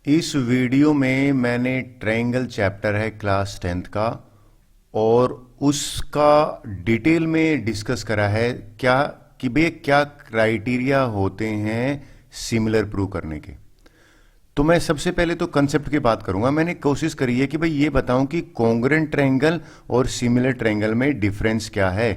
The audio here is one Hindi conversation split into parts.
इस वीडियो में मैंने ट्रायंगल चैप्टर है क्लास 10th का और उसका डिटेल में डिस्कस करा है क्या कि भैया क्या क्राइटेरिया होते हैं सिमिलर प्रूव करने के। तो मैं सबसे पहले तो कंसेप्ट की बात करूंगा। मैंने कोशिश करी है कि भाई ये बताऊं कि कॉन्ग्रुएंट ट्रायंगल और सिमिलर ट्रायंगल में डिफरेंस क्या है,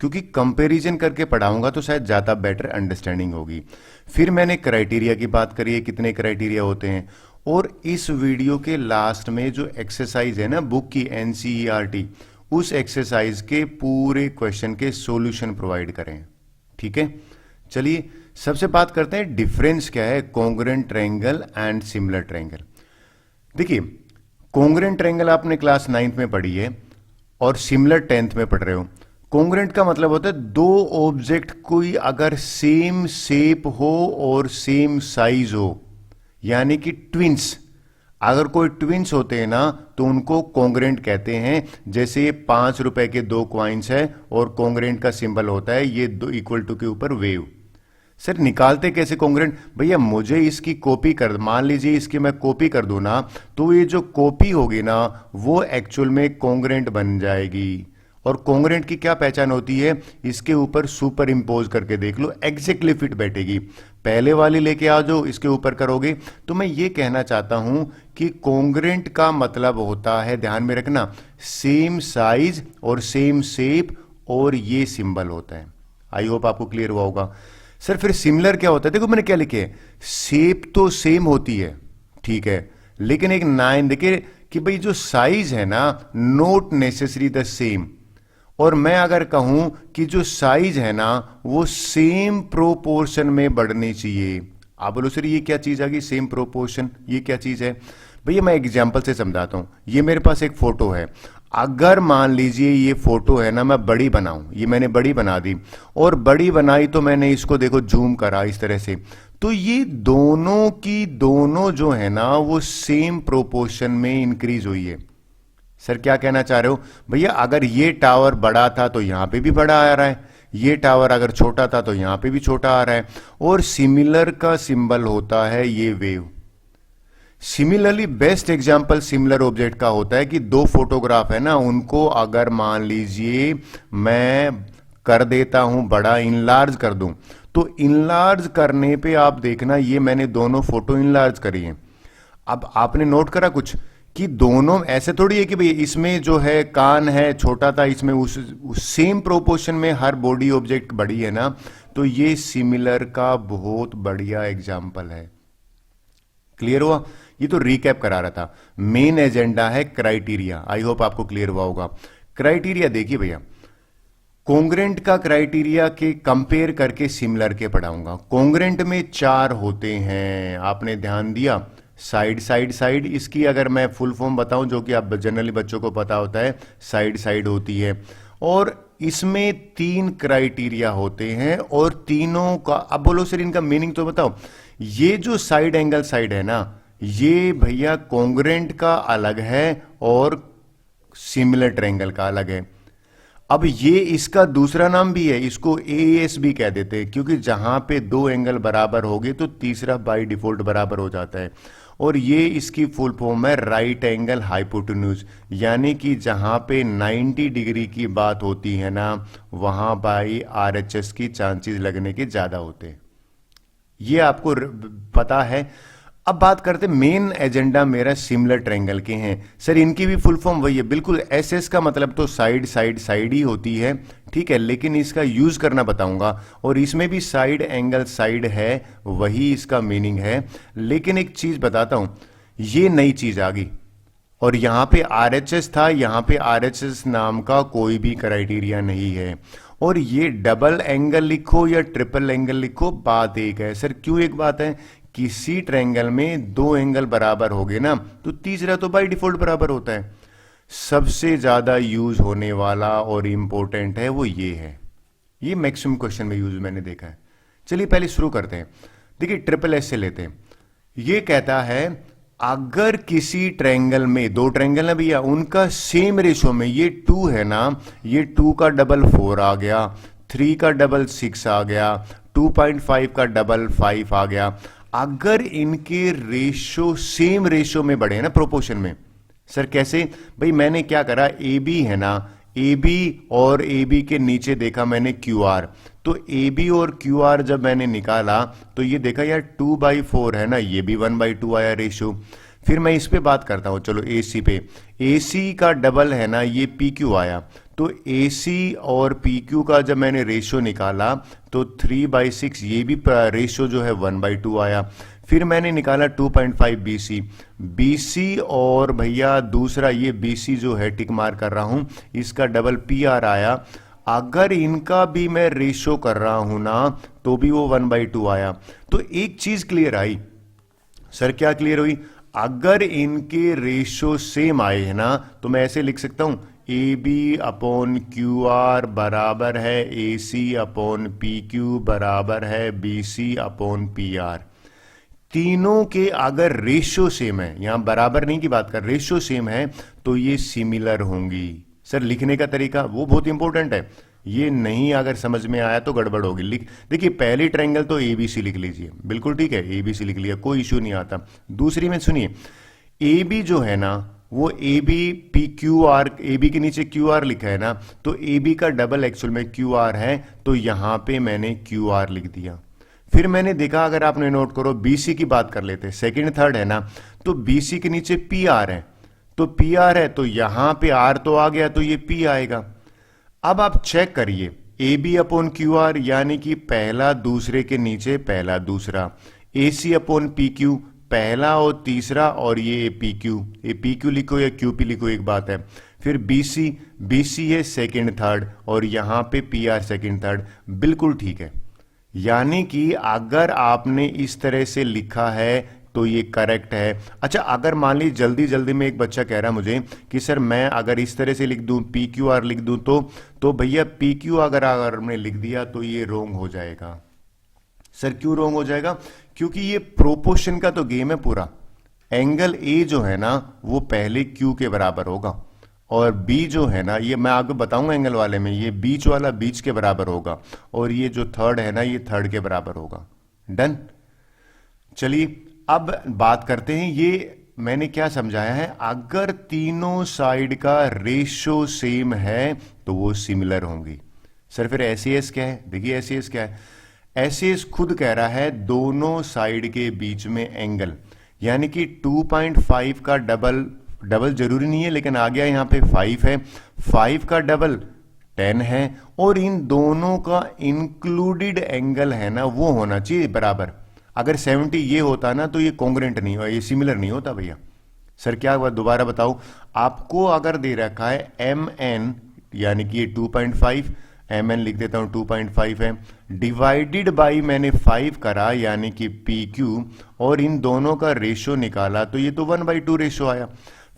क्योंकि कंपैरिजन करके पढ़ाऊंगा तो शायद ज़्यादा बेटर अंडरस्टैंडिंग होगी। फिर मैंने क्राइटेरिया की बात करी है, कितने क्राइटेरिया होते हैं, और इस वीडियो के लास्ट में जो एक्सरसाइज है ना बुक की NCERT, उस एक्सरसाइज के पूरे क्वेश्चन के सॉल्यूशन प्रोवाइड करें। ठीक है, चलिए सबसे बात करते हैं डिफरेंस क्या है congruent triangle and similar triangle. देखिए, कॉन्ग्रुएंट ट्रायंगल आपने क्लास 9th में पढ़ी है और सिमिलर 10th में पढ़ रहे हो। कॉन्ग्रुएंट का मतलब होता है दो ऑब्जेक्ट कोई अगर सेम शेप हो और सेम साइज हो, यानी कि ट्विंस। अगर कोई ट्विंस होते हैं ना तो उनको कॉन्ग्रुएंट कहते हैं। जैसे ये 5 रुपए के दो क्वाइंस है और कॉन्ग्रुएंट का सिंबल होता है ये दो इक्वल टू के ऊपर वेव। सर निकालते कैसे कॉन्ग्रुएंट? भैया मुझे इसकी कॉपी कर, मान लीजिए इसकी मैं कॉपी कर दूं ना, तो ये जो कॉपी होगी ना वो एक्चुअल में कॉन्ग्रुएंट बन जाएगी। और कॉन्ग्रुएंट की क्या पहचान होती है? इसके ऊपर सुपर इंपोज करके देख लो, एग्जैक्टली फिट बैठेगी। पहले वाली लेके आ जाओ, इसके ऊपर करोगे। तो मैं ये कहना चाहता हूं कि कॉन्ग्रुएंट का मतलब होता है, ध्यान में रखना, सेम साइज और सेम शेप और ये सिंबल होता है। आई होप आपको क्लियर हुआ होगा। सर फिर सिमिलर क्या होता है? देखो मैंने क्या लिखे है, शेप तो सेम होती है, ठीक है, लेकिन एक 9 देखिए कि भाई जो साइज है ना नॉट नेसेसरी द सेम। और मैं अगर कहूं कि जो साइज है ना वो सेम प्रोपोर्शन में बढ़नी चाहिए। आप बोलो सर ये क्या चीज आ गई सेम प्रोपोर्शन, ये क्या चीज है? भैया मैं एग्जांपल से समझाता हूं। ये मेरे पास एक फोटो है, अगर मान लीजिए ये फोटो है ना मैं बड़ी बनाऊं, ये मैंने बड़ी बना दी और बड़ी बनाई तो मैंने इसको देखो जूम करा इस तरह से, तो ये दोनों की दोनों जो है ना वो सेम प्रोपोर्शन में इंक्रीज हुई है। सर क्या कहना चाह रहे हो? भैया अगर ये टावर बड़ा था तो यहां पे भी बड़ा आ रहा है, ये टावर अगर छोटा था तो यहां पे भी छोटा आ रहा है। और सिमिलर का सिंबल होता है ये wave. Similarly best example similar object का होता है कि दो फोटोग्राफ है ना, उनको अगर मान लीजिए मैं कर देता हूं बड़ा, इनलार्ज कर दूं, तो इनलार्ज करने पे आप देखना ये मैंने दोनों फोटो इनलार्ज करी हैं। अब आपने नोट करा कुछ कि दोनों ऐसे थोड़ी है कि भाई इसमें जो है कान है छोटा था, इसमें उस सेम प्रोपोर्शन में हर बॉडी ऑब्जेक्ट बड़ी है ना। तो ये सिमिलर का बहुत बढ़िया एग्जाम्पल है। क्लियर हुआ? ये तो रिकैप करा रहा था। मेन एजेंडा है क्राइटेरिया। आई होप आपको क्लियर हुआ होगा। क्राइटेरिया देखिए भैया, कॉन्ग्रुएंट का क्राइटेरिया के कंपेयर करके सिमिलर के पढ़ाऊंगा। कॉन्ग्रुएंट में 4 होते हैं, आपने ध्यान दिया। साइड साइड साइड, इसकी अगर मैं फुल फॉर्म बताऊं जो कि आप जनरली बच्चों को पता होता है, साइड साइड होती है। और इसमें 3 क्राइटेरिया होते हैं और तीनों का, अब बोलो सर इनका मीनिंग तो बताओ। ये जो साइड एंगल साइड है ना, ये भैया कॉन्ग्रुएंट का अलग है और सिमिलर ट्रायंगल का अलग है। अब ये इसका दूसरा नाम भी है, इसको AS भी कह देते हैं, क्योंकि जहां पे 2 एंगल बराबर हो गए तो तीसरा बाय डिफॉल्ट बराबर हो जाता है। और ये इसकी फुल फॉर्म है राइट एंगल हाइपोटेन्यूज, यानी कि जहां पे 90 डिग्री की बात होती है ना वहां बाई RHS की चांसेस लगने के ज्यादा होते हैं। ये आपको पता है। अब बात करते मेन एजेंडा मेरा सिमिलर ट्रायंगल के हैं। सर इनकी भी फुल फॉर्म वही है, बिल्कुल SS का मतलब तो साइड साइड साइड ही होती है, ठीक है, लेकिन इसका यूज करना बताऊंगा। और इसमें भी साइड एंगल साइड है, वही इसका मीनिंग है। लेकिन एक चीज बताता हूं, ये नई चीज आ गई और यहां पे RHS था, यहां पे RHS नाम का कोई भी क्राइटेरिया नहीं है। और ये डबल एंगल लिखो या ट्रिपल एंगल लिखो, बात एक है। सर क्यों एक बात है? किसी ट्रायंगल में 2 एंगल बराबर हो गए ना तो तीसरा तो बाय डिफॉल्ट बराबर होता है। सबसे ज्यादा यूज होने वाला और इंपॉर्टेंट है वो ये है, ये मैक्सिमम क्वेश्चन में यूज मैंने देखा है। चलिए पहले शुरू करते हैं। देखिए ट्रिपल एस से लेते हैं। ये कहता है अगर किसी ट्रायंगल में 2 ट्रायंगल है भैया, उनका सेम रेशो में, ये 2 है ना, ये 2 का डबल 4 आ गया, 3 का डबल 6 आ गया, 2.5 का डबल 5 आ गया। अगर इनके रेशो सेम रेशो में बढ़े ना, प्रोपोर्शन में। सर कैसे? भाई मैंने क्या करा, ए बी है ना, ए बी और ए बी के नीचे देखा मैंने क्यू आर, तो ए बी और क्यू आर जब मैंने निकाला तो ये देखा यार 2/4 है ना, ये भी 1/2 आया रेशो। फिर मैं इस पे बात करता हूं, चलो ए सी पे। ए सी का डबल है ना, ये पी क्यू आया, तो ए सी और पी क्यू का जब मैंने रेशो निकाला तो 3/6, ये भी रेशो जो है 1/2 आया। फिर मैंने निकाला 2.5 BC, BC और भैया दूसरा ये BC जो है टिक मार कर रहा हूं, इसका डबल PR आया। अगर इनका भी मैं रेशो कर रहा हूं ना तो भी वो 1/2 आया। तो एक चीज क्लियर आई। सर क्या क्लियर हुई? अगर इनके रेशो सेम आए है ना तो मैं ऐसे लिख सकता हूं, A B upon Q R बराबर है A C upon P Q बराबर है B C upon P R. तीनों के अगर रेशो सेम है, यहां बराबर नहीं की बात कर, रेशो सेम है, तो ये सिमिलर होंगी। सर लिखने का तरीका वो बहुत इंपॉर्टेंट है, ये नहीं अगर समझ में आया तो गड़बड़ होगी। लिख देखिए, पहली ट्रायंगल तो एबीसी लिख लीजिए, बिल्कुल ठीक है, एबीसी लिख लिया, कोई इश्यू नहीं आता। दूसरी में सुनिए, ए बी जो है ना वो A B P Q R, A B के नीचे क्यू आर लिखा है ना, तो ए बी का डबल एक्चुअल में क्यू आर है, तो यहां पे मैंने क्यू आर लिख दिया। फिर मैंने देखा, अगर आपने नोट करो, बीसी की बात कर लेते, सेकंड थर्ड है ना, तो बीसी के नीचे पी आर है, तो पी आर है, तो यहां पे आर तो आ गया, तो ये पी आएगा। अब आप चेक करिए, A B upon Q R यानी कि पहला दूसरे के नीचे पहला दूसरा, A C upon P Q पहला और तीसरा, और ये पी क्यू लिखो या क्यू पी लिखो एक बात है। फिर बी सी है सेकंड थर्ड, और यहां पे पी आर सेकंड थर्ड, बिल्कुल ठीक है। यानी कि अगर आपने इस तरह से लिखा है तो ये करेक्ट है। अच्छा, अगर मान ली जल्दी जल्दी में एक बच्चा कह रहा मुझे कि सर मैं अगर इस तरह से लिख दूं, पी क्यू आर लिख दूं, तो भैया पी क्यू अगर हमने लिख दिया तो ये रोंग हो जाएगा। सर क्यों रोंग हो जाएगा? क्योंकि ये प्रोपोर्शन का तो गेम है पूरा। एंगल ए जो है ना वो पहले क्यू के बराबर होगा, और बी जो है ना, ये मैं आपको बताऊंगा एंगल वाले में, ये बीच वाला बीच के बराबर होगा, और ये जो थर्ड है ना ये थर्ड के बराबर होगा। डन। चलिए अब बात करते हैं, ये मैंने क्या समझाया है, अगर तीनों साइड का रेशो सेम है तो वो सिमिलर होंगी। सर फिर एसएस क्या है? देखिए एसएस क्या है, एसएस खुद कह रहा है दोनों साइड के बीच में एंगल, यानी कि 2.5 का डबल जरूरी नहीं है, लेकिन आ गया यहां पे 5 है, 5 का डबल 10 है, और इन दोनों का इंक्लूडेड एंगल है ना वो होना चाहिए बराबर। अगर 70 ये होता ना तो ये कॉन्ग्रुएंट नहीं हो, ये सिमिलर नहीं होता भैया। सर क्या हुआ दोबारा बताओ, आपको अगर दे रखा है एम एन, यानी कि ये 2.5, एम एन लिख देता हूं 2.5 है, डिवाइडेड बाई मैंने 5 करा यानी कि पी क्यू, और इन दोनों का रेशो निकाला तो ये तो 1/2 रेशो आया।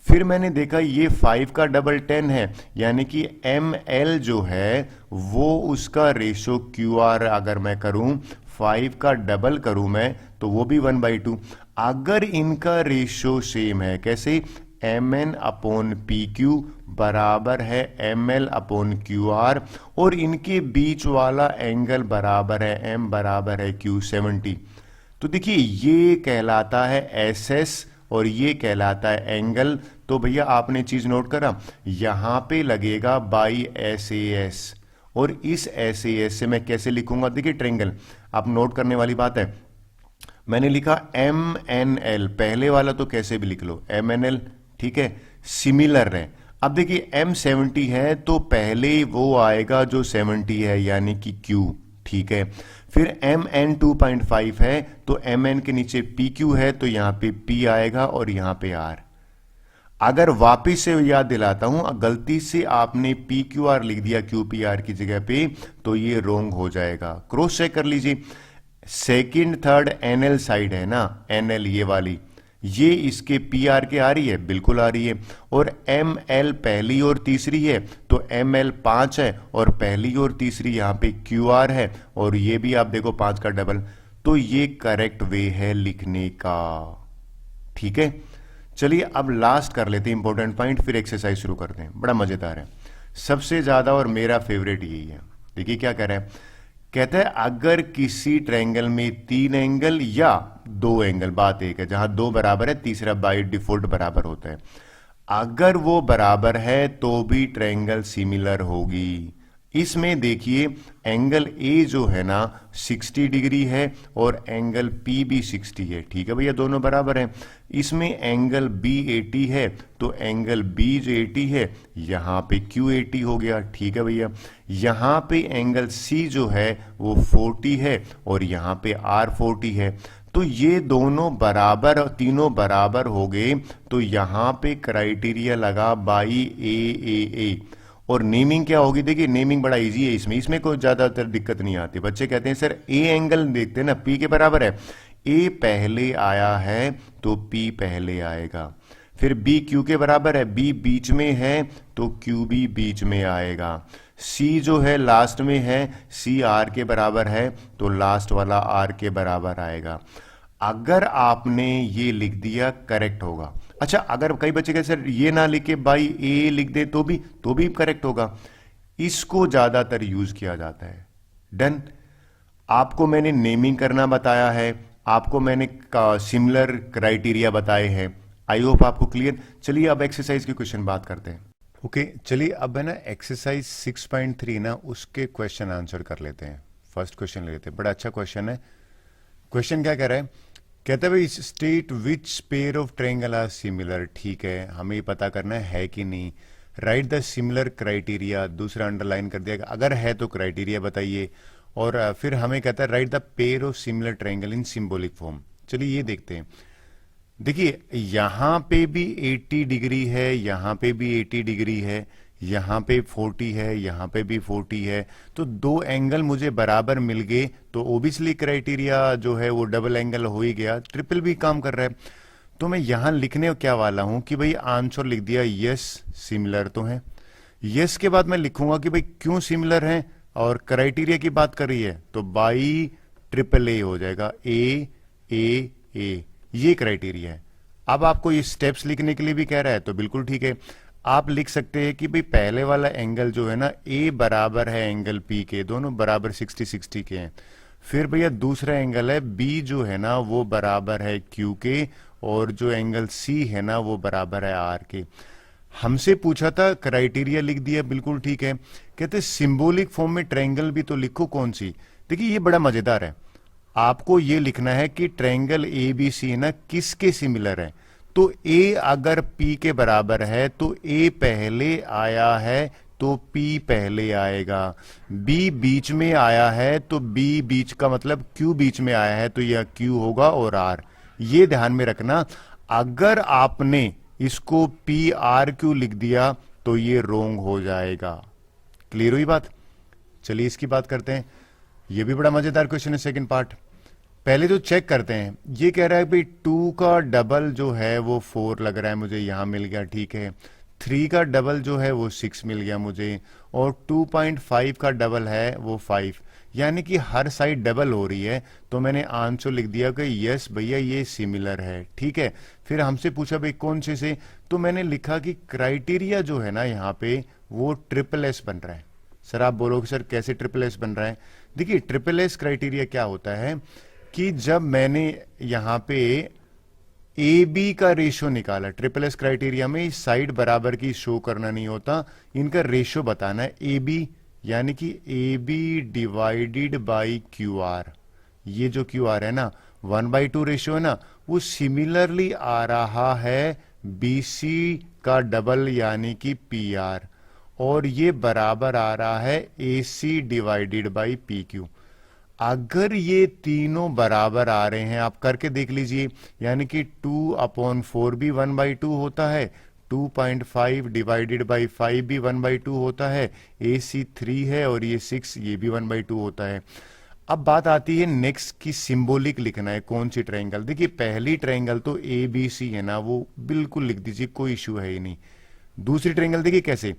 फिर मैंने देखा ये 5 का डबल 10 है, यानी कि एम एल जो है वो उसका रेशो क्यू आर अगर मैं करूं, 5 का डबल करूं मैं तो वो भी 1/2। अगर इनका रेशो सेम है, कैसे? M N upon P Q बराबर है M L upon Q R, और इनके बीच वाला एंगल बराबर है एम बराबर है क्यू 70। तो देखिए ये कहलाता है एस एस और ये कहलाता है एंगल। तो भैया आपने चीज नोट करा, यहां पे लगेगा बाई एस ए एस, और इस एस ए एस से मैं कैसे लिखूंगा? देखिए ट्रेंगल, आप नोट करने वाली बात है, मैंने लिखा एम एन एल, पहले वाला तो कैसे भी लिख लो एम एन एल, ठीक है, सिमिलर है। अब देखिए एम 70 है तो पहले वो आएगा जो 70 है यानी कि क्यू, ठीक है। फिर एम एन 2.5 है तो एम एन के नीचे पी क्यू है, तो यहां पे पी आएगा और यहां पे आर। अगर वापिस से याद दिलाता हूं, गलती से आपने पी क्यू आर लिख दिया क्यू पी आर की जगह पे तो ये रोंग हो जाएगा। क्रॉस चेक कर लीजिए, सेकंड थर्ड एनएल साइड है ना, एनएल ये वाली, ये इसके पी आर के आ रही है, बिल्कुल आ रही है, और एम एल पहली और तीसरी है तो एम एल 5 है, और पहली और तीसरी यहां पे क्यू आर है, और ये भी आप देखो 5 का डबल, तो ये करेक्ट वे है लिखने का, ठीक है। चलिए अब लास्ट कर लेते हैं इंपॉर्टेंट पॉइंट, फिर एक्सरसाइज शुरू करते हैं, बड़ा मजेदार है, सबसे ज्यादा और मेरा फेवरेट यही है। देखिए क्या कह रहा है, कहता है अगर किसी ट्रायंगल में 3 एंगल या 2 एंगल, बात एक है, जहां 2 बराबर है तीसरा बाय डिफॉल्ट बराबर होता है, अगर वो बराबर है तो भी ट्रायंगल सिमिलर होगी। इसमें देखिए एंगल ए जो है ना 60 डिग्री है और एंगल पी भी 60 है, ठीक है भैया, दोनों बराबर हैं। इसमें एंगल बी 80 है तो एंगल बी जो 80 है यहां पे क्यू 80 हो गया, ठीक है भैया। यहां पे एंगल सी जो है वो 40 है और यहां पे आर 40 है, तो ये दोनों बराबर, तीनों बराबर हो गए, तो यहां पे क्राइटेरिया लगा बाई ए। और नेमिंग क्या होगी, देखिए नेमिंग बड़ा इजी है, इसमें कोई ज्यादातर दिक्कत नहीं आती। बच्चे कहते हैं सर ए एंगल देखते हैं ना पी के बराबर है, ए पहले आया है तो पी पहले आएगा, फिर बी क्यू के बराबर है, बी बीच में है तो क्यू भी बीच में आएगा, सी जो है लास्ट में है, सी आर के बराबर है तो लास्ट वाला आर के बराबर आएगा। अगर आपने ये लिख दिया करेक्ट होगा। अच्छा, अगर कई बच्चे कहते सर ये ना लिख के बाई ए लिख दे तो भी करेक्ट होगा, इसको ज्यादातर यूज किया जाता है। डन। आपको मैंने नेमिंग करना बताया है, आपको मैंने सिमिलर क्राइटेरिया बताए हैं, आई होप आपको क्लियर। चलिए अब एक्सरसाइज के क्वेश्चन बात करते हैं। ओके चलिए अब है ना एक्सरसाइज 6.3 ना उसके क्वेश्चन आंसर कर लेते हैं। फर्स्ट क्वेश्चन ले लेते हैं, बड़ा अच्छा क्वेश्चन है। क्वेश्चन क्या कह रहा है, कहता है भाई state which pair of triangle are similar, ठीक है, हमें ये पता करना है कि नहीं। राइट द सिमिलर क्राइटेरिया, दूसरा अंडरलाइन कर दिया, अगर है तो क्राइटेरिया बताइए। और फिर हमें कहता है right the pair of similar triangle in symbolic form. चलिए ये देखते हैं। देखिए यहां पे भी 80 डिग्री है, यहां पे भी 80 डिग्री है, यहां पे 40 है, यहां पे भी 40 है, तो दो एंगल मुझे बराबर मिल गए, तो ओबियसली क्राइटेरिया जो है वो डबल एंगल हो ही गया, ट्रिपल भी काम कर रहा है। तो मैं यहां लिखने क्या वाला हूं कि भाई आंसर लिख दिया यस सिमिलर तो है। यस के बाद मैं लिखूंगा कि भाई क्यों सिमिलर है, और क्राइटेरिया की बात कर रही है तो बाई ट्रिपल ए हो जाएगा, ए ए ए, ये क्राइटेरिया है। अब आपको ये स्टेप्स लिखने के लिए भी कह रहा है तो बिल्कुल ठीक है, आप लिख सकते हैं कि भाई पहले वाला एंगल जो है ना ए बराबर है एंगल पी के, दोनों बराबर 60-60 के हैं। फिर भैया दूसरा एंगल है बी जो है ना वो बराबर है क्यू के, और जो एंगल सी है ना वो बराबर है आर के। हमसे पूछा था क्राइटेरिया लिख दिया, बिल्कुल ठीक है। कहते सिंबॉलिक फॉर्म में ट्रायंगल भी तो लिखो, कौन सी। देखिए ये बड़ा मजेदार है, आपको ये लिखना है कि ट्रायंगल ए बी सी ना किसके सिमिलर है। तो ए अगर पी के बराबर है तो ए पहले आया है तो पी पहले आएगा, बी बीच में आया है तो बी बीच का मतलब क्यू बीच में आया है तो यह क्यू होगा, और आर, ये ध्यान में रखना। अगर आपने इसको पी आर क्यू लिख दिया तो ये रोंग हो जाएगा। क्लियर हुई बात। चलिए इसकी बात करते हैं, ये भी बड़ा मजेदार क्वेश्चन है सेकंड पार्ट। पहले तो चेक करते हैं, ये कह रहा है भाई 2 का डबल जो है वो 4 लग रहा है मुझे, यहां मिल गया, ठीक है। 3 का डबल जो है वो 6 मिल गया मुझे, और 2.5 का डबल है वो 5, यानी कि हर साइड डबल हो रही है। तो मैंने आंसर लिख दिया कि यस भैया ये सिमिलर है, ठीक है। फिर हमसे पूछा भाई कौन से, तो मैंने लिखा कि क्राइटेरिया जो है ना यहाँ पे वो ट्रिपल एस बन रहा है। सर आप बोलोगे सर कैसे ट्रिपल एस बन रहा है। देखिए ट्रिपल एस क्राइटेरिया क्या होता है कि जब मैंने यहां पे ए बी का रेशियो निकाला, ट्रिपल एस क्राइटेरिया में साइड बराबर की शो करना नहीं होता, इनका रेशियो बताना है। ए बी यानी कि A B divided by Q R, ये जो क्यू आर है ना 1/2 रेशियो है ना, वो सिमिलरली आ रहा है बी सी का डबल यानी कि पी आर, और ये बराबर आ रहा है A C divided by P Q. अगर ये तीनों बराबर आ रहे हैं, आप करके देख लीजिए, यानी कि 2/4 भी 1/2 होता है, 2.5 डिवाइडेड बाई 5 भी 1/2 होता है, AC 3 है और ये 6, ये भी 1/2 होता है। अब बात आती है नेक्स्ट की सिंबॉलिक लिखना है कौन सी ट्रायंगल। देखिए पहली ट्रायंगल तो ABC है ना, वो बिल्कुल लिख दीजिए, कोई इश्यू है ही नहीं। दूसरी ट्रायंगल देखिए कैसे,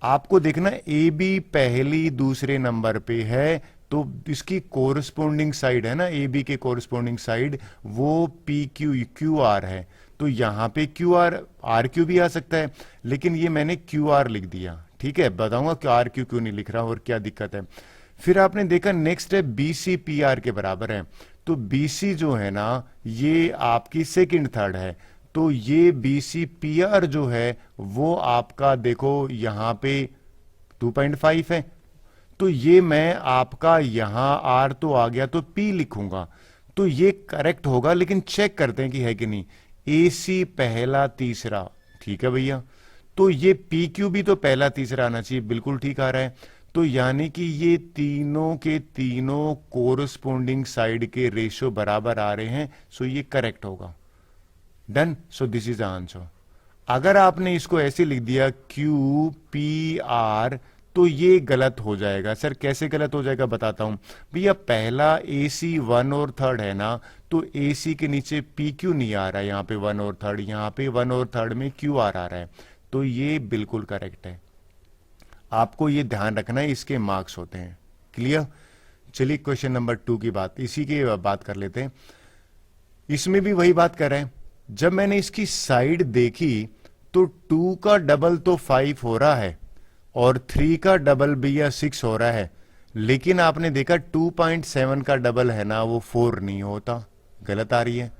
आपको देखना AB पहली दूसरे नंबर पे है, तो इसकी कोरस्पोंडिंग साइड है ना, ए बी के कोरस्पोंडिंग साइड वो पी क्यू क्यू आर है, तो यहां पे क्यू आर क्यू भी आ सकता है, लेकिन ये मैंने क्यू आर लिख दिया, ठीक है। बताऊंगा कि आर क्यू क्यों नहीं लिख रहा और क्या दिक्कत है। फिर आपने देखा नेक्स्ट है BC PR के बराबर है, तो BC जो है ना ये आपकी सेकंड थर्ड है, तो ये BC PR जो है वो आपका देखो यहां पे 2.5 है, तो ये मैं आपका यहां R तो आ गया तो P लिखूंगा, तो ये करेक्ट होगा, लेकिन चेक करते हैं कि है कि नहीं। AC पहला तीसरा, ठीक है भैया, तो ये PQ भी तो पहला तीसरा आना चाहिए, बिल्कुल ठीक आ रहा है, तो यानी कि ये तीनों के तीनों कोरस्पोंडिंग साइड के रेशियो बराबर आ रहे हैं, सो ये करेक्ट होगा। Done, so this is the answer. अगर आपने इसको ऐसे लिख दिया QPR तो ये गलत हो जाएगा। सर कैसे गलत हो जाएगा बताता हूं भैया। पहला AC 1 और थर्ड है ना, तो AC के नीचे PQ नहीं आ रहा है, यहां पे 1 और थर्ड, यहां पे 1 और थर्ड में QR आ रहा है, तो ये बिल्कुल करेक्ट है। आपको ये ध्यान रखना है, इसके मार्क्स होते हैं। क्लियर। चलिए क्वेश्चन नंबर 2 की बात, इसी की बात कर लेते हैं। इसमें भी वही बात कर रहे हैं। जब मैंने इसकी साइड देखी तो 2 का डबल तो 5 हो रहा है और 3 का डबल भी या 6 हो रहा है, लेकिन आपने देखा 2.7 का डबल है ना वो 4 नहीं होता, गलत आ रही है।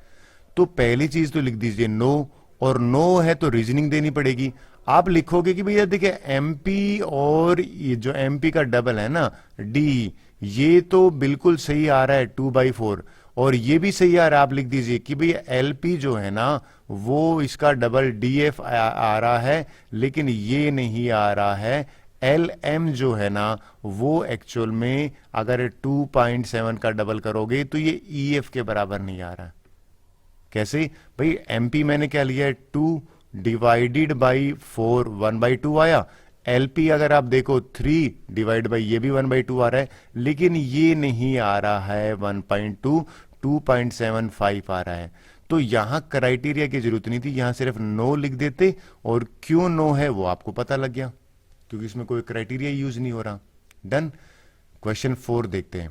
तो पहली चीज तो लिख दीजिए नो, और नो है तो रीजनिंग देनी पड़ेगी। आप लिखोगे कि भैया देखिए MP और ये जो MP का डबल है ना D, ये तो बिल्कुल सही आ रहा है 2/4, और ये भी सही आ रहा है। आप लिख दीजिए कि भैया LP जो है ना वो इसका डबल DF आ रहा है, लेकिन ये नहीं आ रहा है। LM जो है ना वो एक्चुअल में अगर 2.7 का डबल करोगे तो ये EF के बराबर नहीं आ रहा। कैसे भाई, MP मैंने क्या लिया है 2 डिवाइडेड बाई 4 1/2 आया। LP अगर आप देखो 3 डिवाइड बाई ये भी 1/2 आ रहा है, लेकिन ये नहीं आ रहा है 1.2, 2.75 आ रहा है। तो यहां क्राइटेरिया की जरूरत नहीं थी, यहां सिर्फ नो लिख देते, और क्यों नो है वो आपको पता लग गया, क्योंकि इसमें कोई क्राइटेरिया यूज नहीं हो रहा। डन। क्वेश्चन 4 देखते हैं।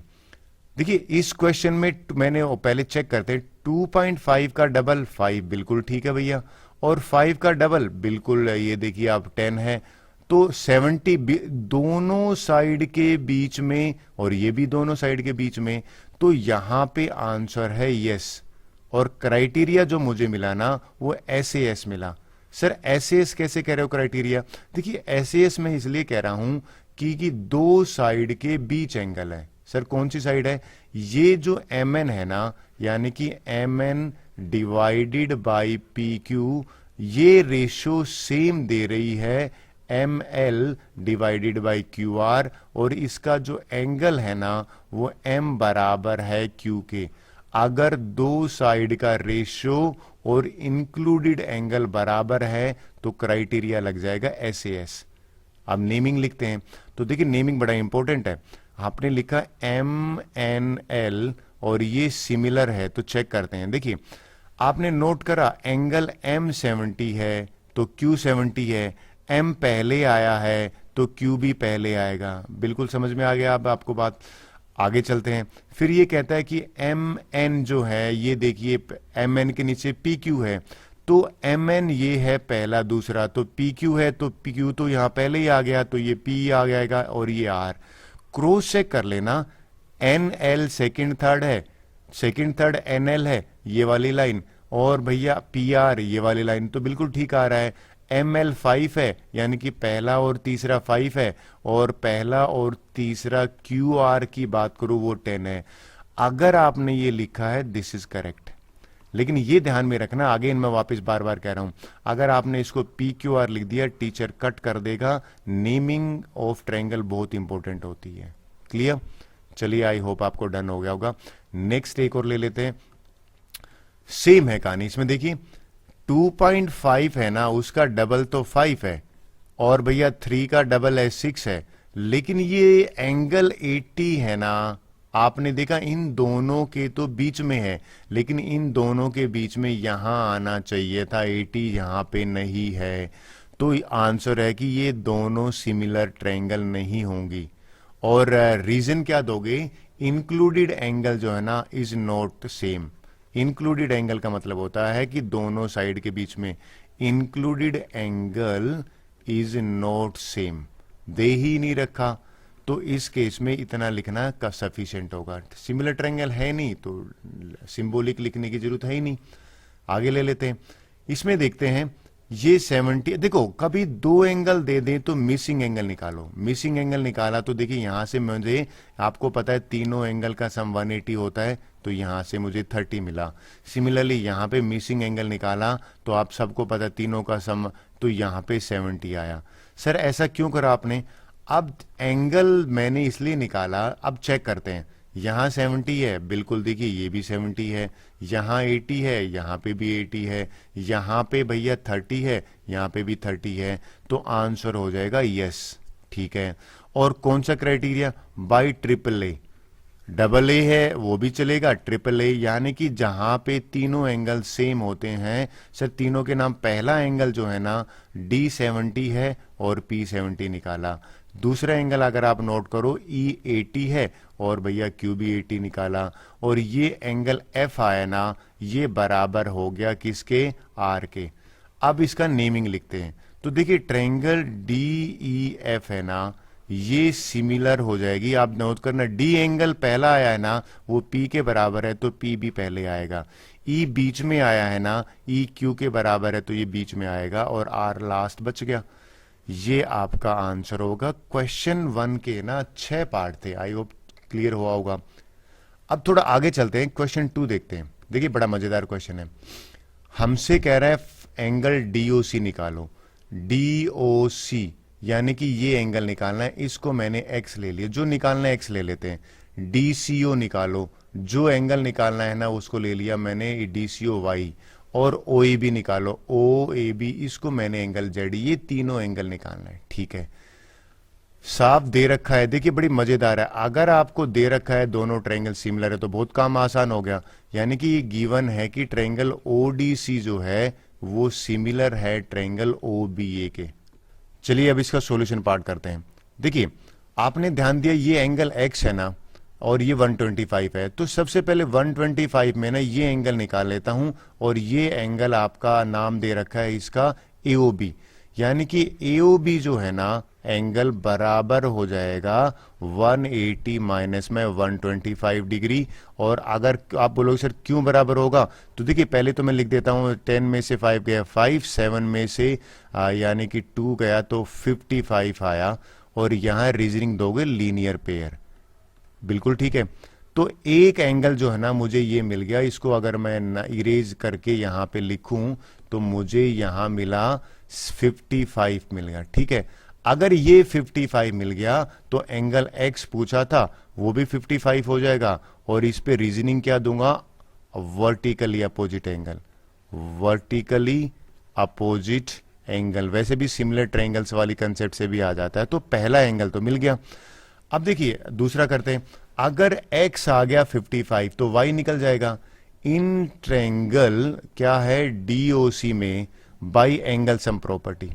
देखिए इस क्वेश्चन में मैंने पहले चेक करते हैं, 2.5 का डबल 5 बिल्कुल ठीक है भैया, और 5 का डबल बिल्कुल ये देखिए आप 10 है, तो 70 दोनों साइड के बीच में, और ये भी दोनों साइड के बीच में, तो यहां पे आंसर है यस। और क्राइटेरिया जो मुझे मिला ना वो SAS मिला। सर SAS कैसे कह रहे हो क्राइटेरिया? देखिए SAS में इसलिए कह रहा हूं कि दो साइड के बीच एंगल है। सर कौन सी साइड है? ये जो MN है ना, यानी कि MN डिवाइडेड बाई PQ, ये रेशियो सेम दे रही है ML डिवाइडेड बाई QR, और इसका जो एंगल है ना वो M बराबर है Q के। अगर दो साइड का रेशियो और इंक्लूडेड एंगल बराबर है तो क्राइटेरिया लग जाएगा SAS। अब नेमिंग लिखते हैं, तो देखिए नेमिंग बड़ा इंपॉर्टेंट है। आपने लिखा MNL और ये सिमिलर है, तो चेक करते हैं। देखिए आपने नोट करा एंगल M70 है तो Q 70 है, M पहले आया है तो Q भी पहले आएगा। बिल्कुल समझ में आ गया अब आपको बात। आगे चलते हैं। फिर ये कहता है कि MN जो है, ये देखिए MN के नीचे PQ है, तो MN ये है पहला दूसरा, तो PQ है तो PQ तो यहां पहले ही आ गया, तो ये P आ जाएगा, और ये R। क्रॉस चेक कर लेना, NL सेकंड थर्ड है, सेकंड थर्ड NL है ये वाली लाइन, और भैया PR ये वाली लाइन, तो बिल्कुल ठीक आ रहा है। ML 5 है, यानी कि पहला और तीसरा 5 है, और पहला और तीसरा QR की बात करूं वो 10 है। अगर आपने ये लिखा है दिस इज करेक्ट, लेकिन ये ध्यान में रखना, आगे मैं वापस बार बार कह रहा हूं, अगर आपने इसको PQR लिख दिया टीचर कट कर देगा। नेमिंग ऑफ ट्रायंगल बहुत इंपॉर्टेंट होती है। क्लियर? चलिए आई होप आपको डन हो गया होगा। नेक्स्ट एक और ले लेते हैं। सेम है कहानी इसमें। देखिए 2.5 है ना, उसका डबल तो 5 है, और भैया 3 का डबल है 6 है, लेकिन ये एंगल 80 है ना, आपने देखा इन दोनों के तो बीच में है, लेकिन इन दोनों के बीच में यहां आना चाहिए था, 80 यहां पे नहीं है, तो आंसर है कि ये दोनों सिमिलर ट्रायंगल नहीं होंगी। और रीजन क्या दोगे? इंक्लूडेड एंगल जो है ना is not same. Included angle का मतलब होता है कि दोनों साइड के बीच में, included angle is not same, दे ही नहीं रखा। तो इस केस में इतना लिखना का सफिशिएंट होगा। सिमिलर ट्रायंगल है नहीं तो सिंबॉलिक लिखने की जरूरत है ही नहीं। आगे ले लेते हैं, इसमें देखते हैं ये 70। देखो कभी दो एंगल दे दें तो मिसिंग एंगल निकालो। मिसिंग एंगल निकाला तो देखिए यहां से मुझे, आपको पता है तीनों एंगल का सम 180 होता है, तो यहां से मुझे 30 मिला। सिमिलरली यहां पे मिसिंग एंगल निकाला तो आप सबको पता है तीनों का सम, तो यहां पे 70 आया। सर ऐसा क्यों करा आपने? अब एंगल मैंने इसलिए निकाला, अब चेक करते हैं। यहां 70 है, बिल्कुल देखिए ये भी 70 है, यहां 80 है, यहां पे भी 80 है, यहां पे भैया 30 है, यहां पे भी 30 है, तो आंसर हो जाएगा यस। ठीक है, और कौन सा criteria? By triple A. Double A है वो भी चलेगा, ट्रिपल ए, यानी कि जहां पे तीनों एंगल सेम होते हैं। सर तीनों के नाम, पहला एंगल जो है ना D70 है और P70 निकाला। दूसरा एंगल अगर आप नोट करो E80 है और भैया Q भी 80 निकाला, और ये एंगल F आया ना, ये बराबर हो गया किसके? R के। अब इसका नेमिंग लिखते हैं, तो देखिए ट्रायंगल DEF है ना, ये सिमिलर हो जाएगी। आप नोट करना, डी एंगल पहला आया है ना वो पी के बराबर है, तो पी भी पहले आएगा। ई बीच में आया है ना, ई क्यू के बराबर है, तो ये बीच में आएगा, और आर लास्ट बच गया। ये आपका आंसर होगा। क्वेश्चन 1 के ना 6 पार्ट थे, आई होप क्लियर हुआ होगा। अब थोड़ा आगे चलते हैं, क्वेश्चन 2 देखते हैं। देखिए बड़ा मजेदार क्वेश्चन है, हमसे कह रहा है एंगल डीओसी निकालो। डीओसी यानी कि ये एंगल निकालना है, इसको मैंने x ले लिया, जो निकालना है x ले लेते हैं। DCO निकालो, जो एंगल निकालना है ना उसको ले लिया मैंने DCO y, और OAB निकालो, OAB, इसको मैंने एंगल Z, ये तीनों एंगल निकालना है। ठीक है, साफ दे रखा है। देखिए बड़ी मजेदार है, अगर आपको दे रखा है दोनों ट्रायंगल सिमिलर है तो बहुत काम आसान हो गया। यानी कि ये गिवन है कि ट्रायंगल ODC जो है वो सिमिलर है ट्रायंगल OBA के। चलिए अब इसका सॉल्यूशन पार्ट करते हैं। देखिए आपने ध्यान दिया ये एंगल x है ना, और ये 125 है, तो सबसे पहले 125 में ना ये एंगल निकाल लेता हूं, और ये एंगल आपका नाम दे रखा है इसका AOB, यानी कि AOB जो है ना एंगल बराबर हो जाएगा 180 माइनस में 125 डिग्री। और अगर आप बोलोगे सर क्यों बराबर होगा, तो देखिए पहले तो मैं लिख देता हूं, 10 में से 5 गया 5, 7 में से यानी कि 2 गया तो 55 आया, और यहां रीजनिंग दोगे लीनियर पेयर। बिल्कुल ठीक है, तो एक एंगल जो है ना मुझे ये मिल गया, इसको अगर मैं इरेज करके यहां पे लिखूं तो मुझे यहां मिला 55 मिल गया। ठीक है, अगर ये 55 मिल गया तो एंगल x पूछा था वो भी 55 हो जाएगा, और इस पे रीजनिंग क्या दूंगा? Vertically opposite angle, vertically opposite angle. वैसे भी सिमिलर ट्रायंगल्स वाली कंसेप्ट से भी आ जाता है, तो पहला एंगल तो मिल गया। अब देखिए दूसरा करते हैं, अगर x आ गया 55 तो y निकल जाएगा। इन ट्रायंगल क्या है DOC में by angle sum property.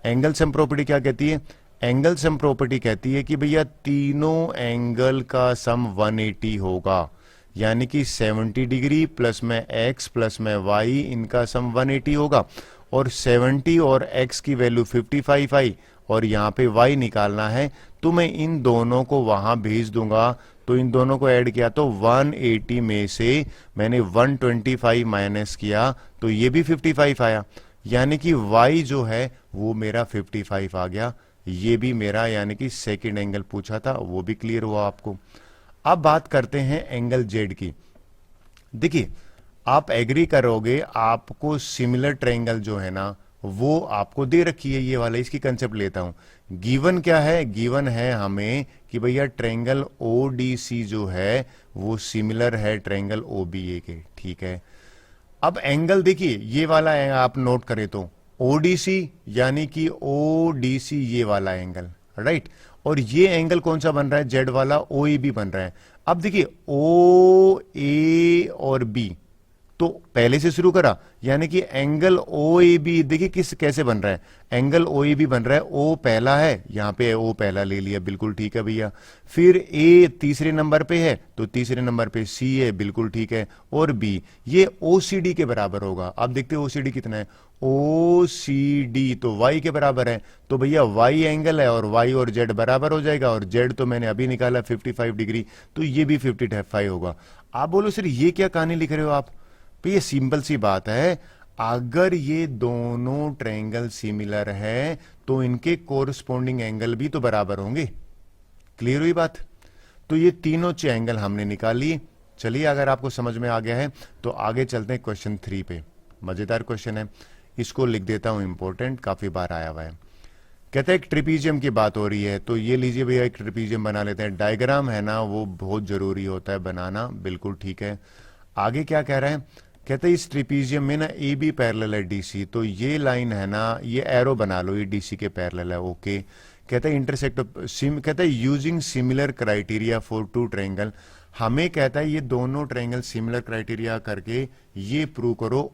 Angle sum property क्या कहती है? एंगल सम प्रॉपर्टी कहती है कि भैया तीनों एंगल का सम 180 होगा, यानी कि 70 डिग्री प्लस में x प्लस में y, इनका सम 180 होगा। और 70 और x की वैल्यू 55 आई, और यहाँ पे y निकालना है, तो मैं इन दोनों को वहां भेज दूंगा। तो इन दोनों को ऐड किया तो 180 में से मैंने 125 माइनस किया तो ये भी 55 आया, यानी कि y जो है वो मेरा 55 आ गया। ये भी मेरा यानी कि सेकंड एंगल पूछा था वो भी क्लियर हुआ आपको। अब बात करते हैं एंगल z की। देखिए आप एग्री करोगे, आपको सिमिलर ट्रायंगल जो है ना वो आपको दे रखी है, ये वाला, इसकी कंसेप्ट लेता हूं। गिवन क्या है? गिवन है हमें कि भैया ट्रायंगल ODC जो है वो सिमिलर है ट्रायंगल OBA के। ठीक है, अब एंगल देखिए ये वाला है, आप नोट करें तो ODC यानी कि ODC ये वाला एंगल, राइट। और ये एंगल कौन सा बन रहा है? जेड वाला OAB बन रहा है। अब देखिए OA और B, तो पहले से शुरू करा, यानी कि एंगल ओ ए बी, देखिए किस कैसे बन रहा है, एंगल ओ ए बी बन रहा है, ओ पहला है, यहां पे ओ पहला ले लिया, बिल्कुल ठीक है भैया। फिर ए तीसरे नंबर पे है तो तीसरे नंबर पे सी है, बिल्कुल ठीक है, और बी ये ओ सी डी के बराबर होगा। अब देखते हैं ओ सी डी कितना है, ओ सी डी तो y के बराबर है, तो भैया y एंगल है और y और z बराबर हो जाएगा, और z तो मैंने अभी निकाला 55 डिग्री, तो ये भी 55 होगा। आप बोलो सर ये क्या कहानी लिख रहे हो आप, तो ये सिंपल सी बात है, अगर ये दोनों ट्रायंगल सिमिलर है तो इनके कोरस्पॉन्डिंग एंगल भी तो बराबर होंगे। क्लियर हुई बात? तो ये तीनों एंगल हमने निकाल लिए। चलिए अगर आपको समझ में आ गया है तो आगे चलते हैं क्वेश्चन 3 पे। मजेदार क्वेश्चन है, इसको लिख देता हूं, इंपॉर्टेंट, काफी बार आया हुआ है। कहते हैं एक ट्रिपीजियम की बात हो रही है, तो ये लीजिए भैया एक ट्रिपीजियम बना लेते हैं। डायग्राम है ना वो बहुत जरूरी होता है बनाना, बिल्कुल ठीक है। आगे क्या कह रहे हैं, कहते हैं इस ट्रिपीजियम में ना ए बी पैरेलल है डीसी, तो ये लाइन है ना, ये एरो बना लो, ये डीसी के पैरेलल है, ओके। कहते हैं इंटरसेक्ट, कहते हैं using similar criteria for two triangle, हमें कहता है ये दोनों ट्रायंगल सिमिलर क्राइटेरिया करके ये प्रूव करो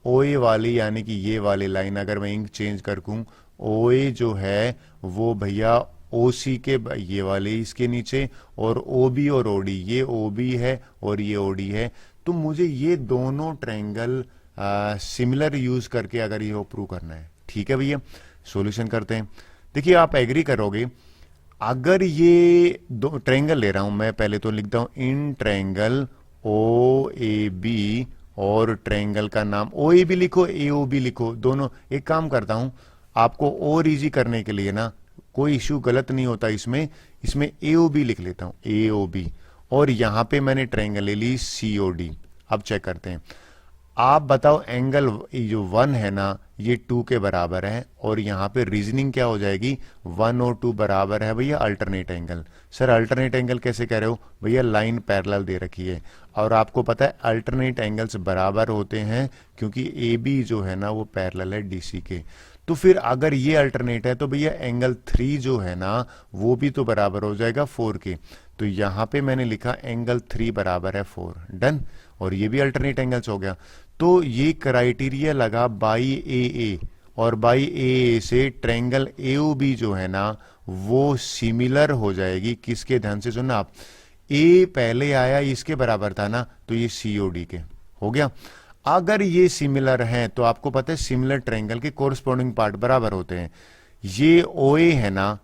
ओए वाली, यानी कि ये वाली लाइन अगर मैं इंक चेंज कर दूं, ओए जो है वो भैया ओसी के ये वाले इसके नीचे, और ओबी और ओडी, ये ओबी है और ये ओडी है, तो मुझे ये दोनों ट्रायंगल सिमिलर यूज करके अगर ये प्रूव करना है, ठीक है भैया। सॉल्यूशन करते हैं। देखिए आप एग्री करोगे, अगर ये दो ट्रायंगल ले रहा हूं मैं, पहले तो लिखता हूं इन ट्रायंगल ओ ए बी, और ट्रायंगल का नाम ओ ए बी लिखो, ए ओ बी लिखो, दोनों। एक काम करता हूं, आपको और इजी करने के लिए ना, कोई इश्यू गलत नहीं होता इसमें ए ओ बी लिख लेता हूं, ए ओ बी, और यहां पे मैंने ट्रायंगल ले ली सी ओ डी। अब चेक करते हैं, आप बताओ एंगल जो 1 है ना ये 2 के बराबर है, और यहां पे रीजनिंग क्या हो जाएगी, 1 और 2 बराबर है भैया alternate angle. Sir alternate angle कैसे कह रहे हो भैया, लाइन पैरेलल दे रखी है, और आपको पता है अल्टरनेट एंगल्स बराबर होते हैं क्योंकि ए बी जो है ना वो पैरेलल है डीसी के। तो फिर अगर ये अल्टरनेट है तो भैया एंगल 3 जो है ना वो भी तो बराबर हो जाएगा 4 के, तो यहां पे मैंने लिखा एंगल 3 बराबर है 4, डन, और ये भी अल्टरनेट एंगल्स हो गया। तो ये क्राइटेरिया लगा बाई ए, और बाई ए से ट्रायंगल एओबी जो है ना वो सिमिलर हो जाएगी किसके, ध्यान से सुनना आप, ए पहले आया इसके बराबर था ना, तो ये सीओडी के हो गया। अगर ये सिमिलर हैं तो आपको पता है सिमिलर ट्रायंगल के कोरस्पॉन्डिंग पार्ट बराबर होते हैं। ये ओए है ना,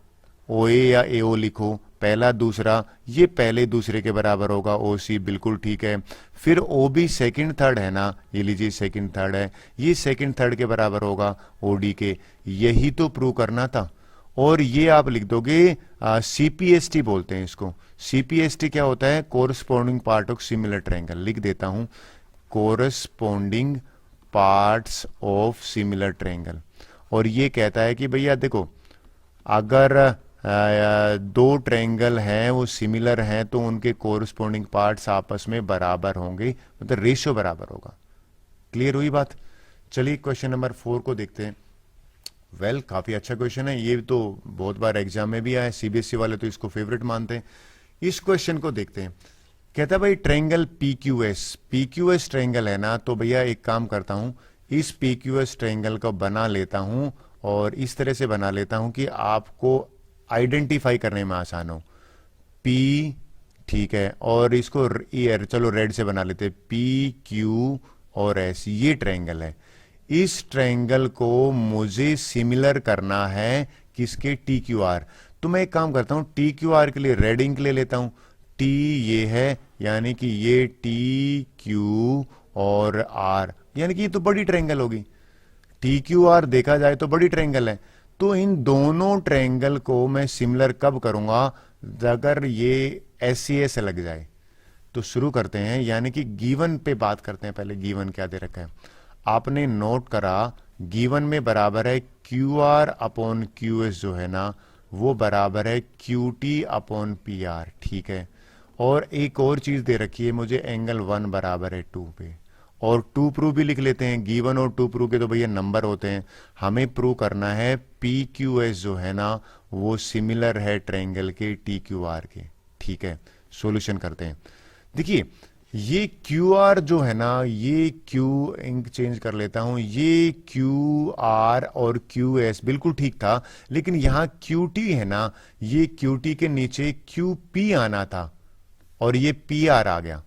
ओए या एओ लिखो, पहला दूसरा, ये पहले दूसरे के बराबर होगा, ओ सी, बिल्कुल ठीक है। फिर ओ बी सेकेंड थर्ड है ना, ये लीजिए सेकेंड थर्ड है, ये सेकेंड थर्ड के बराबर होगा ओ डी के, यही तो प्रूव करना था। और ये आप लिख दोगे सीपीएसटी बोलते हैं इसको। सीपीएसटी क्या होता है, corresponding part of similar triangle, लिख देता हूं corresponding parts of similar triangle. और ये कहता है कि भैया देखो अगर दो ट्रायंगल हैं वो सिमिलर हैं तो उनके कोरस्पॉन्डिंग पार्ट्स आपस में बराबर होंगे, मतलब रेशियो बराबर होगा। क्लियर हुई बात? चलिए क्वेश्चन नंबर 4 को देखते हैं। वेल काफी अच्छा क्वेश्चन है, ये तो बहुत बार एग्जाम में भी आया, सीबीएसई वाले तो इसको फेवरेट मानते हैं। इस क्वेश्चन को देखते हैं। कहता है भाई ट्रायंगल पीक्यूएस ट्रायंगल है ना, तो भैया एक काम करता हूं, इस पीक्यूएस ट्रायंगल को बना लेता हूं और इस तरह से बना लेता हूं कि आपको आइडेंटिफाई करने में आसान हो। पी, ठीक है, और इसको चलो रेड से बना लेते, पी क्यू और एस, ये ट्रायंगल है। इस ट्रायंगल को मुझे सिमिलर करना है किसके, टी क्यू आर। तो मैं एक काम करता हूं, टी क्यू आर के लिए रेड इंक ले लेता हूं, टी ये है, यानी कि ये टी क्यू और आर, यानी कि ये तो बड़ी ट्रायंगल होगी। टी क्यू आर देखा जाए तो बड़ी ट्रायंगल है, तो इन दोनों ट्रायंगल को मैं सिमिलर कब करूंगा, अगर ये एससीए से लग जाए। तो शुरू करते हैं, यानी कि गिवन पे बात करते हैं। पहले गिवन क्या दे रखा है आपने नोट करा, गिवन में बराबर है Q R upon Q S जो है ना वो बराबर है Q T upon P are, ठीक है। और एक और चीज दे रखी है मुझे, एंगल 1 बराबर है 2 पे, और 2 प्रूव भी लिख लेते हैं। गिवन और 2 प्रूव के तो भैया नंबर होते हैं, हमें प्रूव करना है पी क्यू एस जो है ना वो सिमिलर है ट्रायंगल के टी क्यू आर के, ठीक है। सॉल्यूशन करते हैं। देखिए ये क्यू आर जो है ना, ये क्यू इंक चेंज कर लेता हूं, ये क्यू आर और क्यू एस बिल्कुल ठीक था, लेकिन यहां क्यू टी है ना, ये क्यू टी के नीचे क्यू पी आना था और ये पी आर आ गया।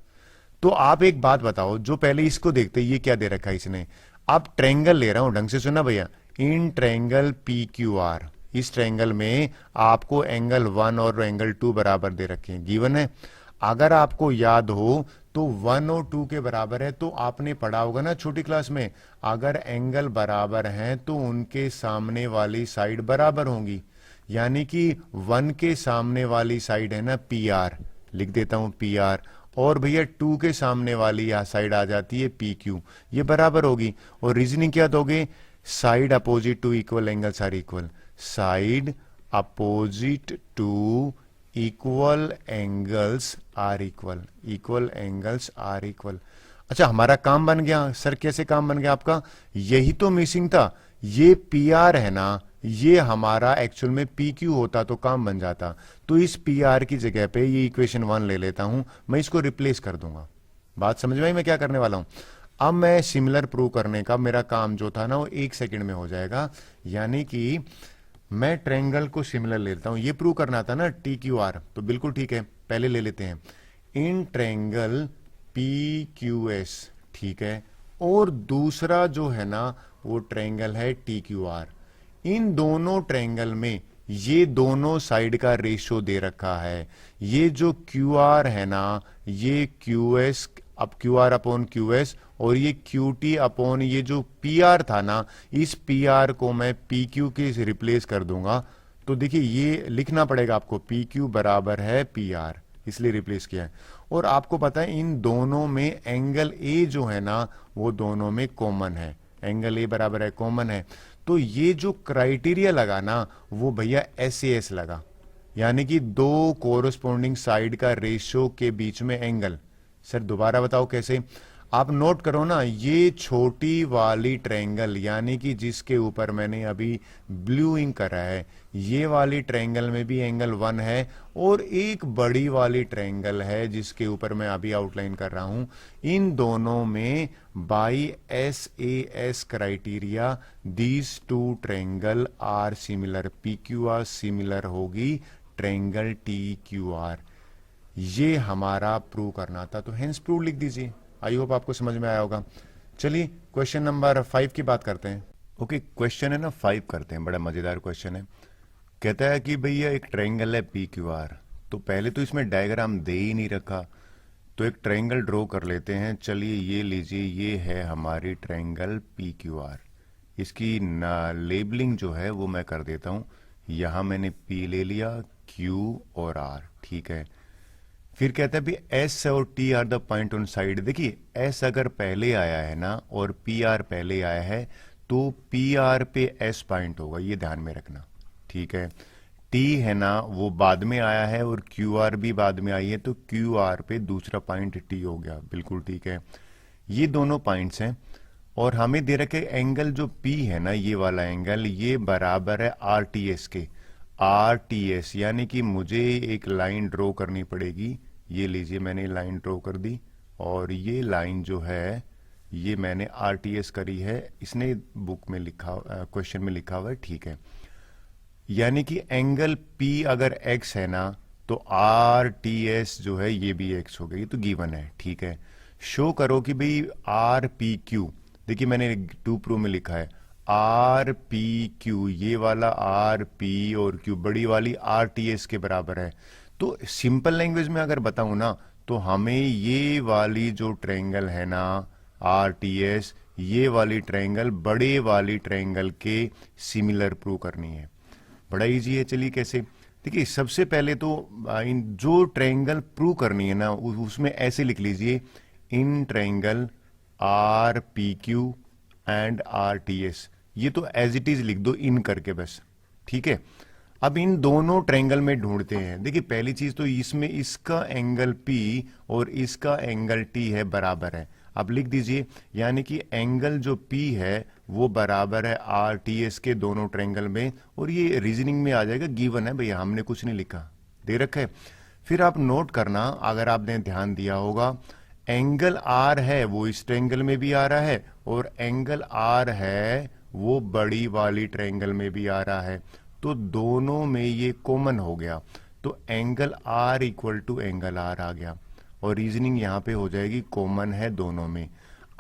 तो आप एक बात बताओ, जो पहले इसको देखते, ये क्या दे रखा है इसने, आप ट्रायंगल ले रहा हूं, ढंग से सुना भैया, in triangle P Q are, इस ट्रायंगल में आपको एंगल 1 और एंगल 2 बराबर दे रखे हैं, गिवन है। अगर आपको याद हो तो 1 और 2 के बराबर है, तो आपने पढ़ा होगा ना छोटी क्लास में, अगर एंगल बराबर हैं तो उनके सामने वाली साइड बराबर होंगी, यानी कि 1 के सामने वाली साइड है ना पी आर, लिख देता हूं पी आर, और भैया 2 के सामने वाली यह साइड आ जाती है पी क्यू, ये बराबर होगी। और रीजनिंग क्या दोगे, side opposite to equal angles are equal, side opposite to equal angles are equal, equal angles are equal. अच्छा, हमारा काम बन गया सर, कैसे काम बन गया आपका, यही तो मिसिंग था, ये पी आर है ना, ये हमारा एक्चुअल में पी क्यू होता तो काम बन जाता। तो इस पी आर की जगह पे ये इक्वेशन 1 ले लेता हूं, मैं इसको रिप्लेस कर दूंगा। बात समझ में आई मैं क्या करने वाला हूं। अब मैं सिमिलर प्रूव करने का मेरा काम जो था ना वो 1 सेकंड में हो जाएगा, यानी कि मैं ट्रायंगल को सिमिलर लेता हूं, ये प्रूव करना था ना टी क्यू आर, तो बिल्कुल ठीक है, पहले ले लेते हैं in triangle P Q S, ठीक है, और दूसरा जो है ना वो ट्रायंगल है टी क्यू आर। इन दोनों ट्रायंगल में ये दोनों साइड का रेशियो दे रखा है, ये जो क्यू आर है ना, ये क्यू एस, अब Q R upon Q S, और ये क्यू टी अपॉन ये जो पी आर था ना, इस पी आर को मैं पी क्यू के रिप्लेस कर दूंगा। तो देखिए ये लिखना पड़ेगा आपको, पी क्यू बराबर है पी आर, इसलिए रिप्लेस किया है। और आपको पता है इन दोनों में एंगल ए जो है ना वो दोनों में कॉमन है, एंगल ए बराबर है कॉमन है। तो ये जो क्राइटेरिया लगा ना वो भैया एस ए एस लगा, यानी कि दो कोरस्पोंडिंग साइड का रेशियो के बीच में एंगल। सर दोबारा बताओ कैसे, आप नोट करो ना, ये छोटी वाली ट्रायंगल यानी कि जिसके ऊपर मैंने अभी ब्लू इंक करा है, ये वाली ट्रायंगल में भी एंगल 1 है, और एक बड़ी वाली ट्रायंगल है जिसके ऊपर मैं अभी आउटलाइन कर रहा हूं, इन दोनों में by S A S criteria these two triangle are similar, P Q R similar होगी ट्रायंगल टी क्यू आर। ये हमारा प्रूव करना था, तो हेंस प्रूव लिख दीजिए। आई होप आपको समझ में आया होगा। चलिए क्वेश्चन नंबर 5 की बात करते हैं। ओके, क्वेश्चन है ना 5 करते हैं, बड़ा मजेदार क्वेश्चन है। कहता है कि भैया एक ट्रायंगल है पी क्यू आर, तो पहले तो इसमें डायग्राम दे ही नहीं रखा, तो एक ट्रायंगल ड्रॉ कर लेते हैं। चलिए ये लीजिए, ये है हमारी ट्रायंगल पी क्यू आर, इसकी लेबलिंग जो है वो मैं कर देता हूं। यहां मैंने पी ले लिया, क्यू और आर, ठीक है। फिर कहता है भी एस और T R the point on side. देखिए एस अगर पहले आया है ना और पी आर पहले आया है तो पी आर पे एस पॉइंट होगा, ये ध्यान में रखना, ठीक है। टी है ना वो बाद में आया है और क्यू आर भी बाद में आई है, तो क्यू आर पे दूसरा पॉइंट टी हो गया, बिल्कुल ठीक है। ये दोनों पॉइंट्स हैं और हमें दे रखे एंगल जो पी है ना, ये वाला एंगल, ये बराबर है आर टी एस के। आर टी एस यानी कि मुझे एक लाइन ड्रॉ करनी पड़ेगी। ये लीजिए मैंने लाइन ड्रॉ कर दी, और ये लाइन जो है ये मैंने आर टी एस करी है, इसने बुक में लिखा, क्वेश्चन में लिखा हुआ है, ठीक है। यानी कि एंगल पी अगर एक्स है ना तो आर टी एस जो है ये भी एक्स हो गया, ये तो गिवन है, ठीक है। शो करो कि भाई आर पी क्यू, देखिए मैंने 2 प्रो में लिखा है आर पी क्यू, ये वाला आर पी और क्यू बड़ी वाली आर टी एस के बराबर है। तो सिंपल लैंग्वेज में अगर बताऊं ना तो हमें ये वाली जो ट्रायंगल है ना आर टी एस, ये वाली ट्रायंगल बड़े वाली ट्रायंगल के सिमिलर प्रूव करनी है। बड़ा इजी है, चलिए कैसे। देखिए सबसे पहले तो इन जो ट्रायंगल प्रूव करनी है ना उसमें ऐसे लिख लीजिए, in triangle R P Q and R T S, ये तो एज इट इज लिख दो इन करके बस, ठीक है। अब इन दोनों ट्रायंगल में ढूंढते हैं। देखिए पहली चीज तो इसमें इसका एंगल P और इसका एंगल T है, बराबर है। अब लिख दीजिए, यानी कि एंगल जो P है वो बराबर है आर टी एस के दोनों ट्रायंगल में, और ये रीजनिंग में आ जाएगा, गिवन है भैया, हमने कुछ नहीं लिखा, दे रखा है। फिर आप नोट करना, अगर आपने ध्यान दिया होगा, एंगल आर है वो इस ट्रायंगल में भी आ रहा है, और एंगल आर है वो बड़ी वाली ट्रायंगल में भी आ रहा है, तो दोनों में ये कॉमन हो गया, तो angle R equal to angle R आ गया, और रीजनिंग यहां पे हो जाएगी कॉमन है दोनों में।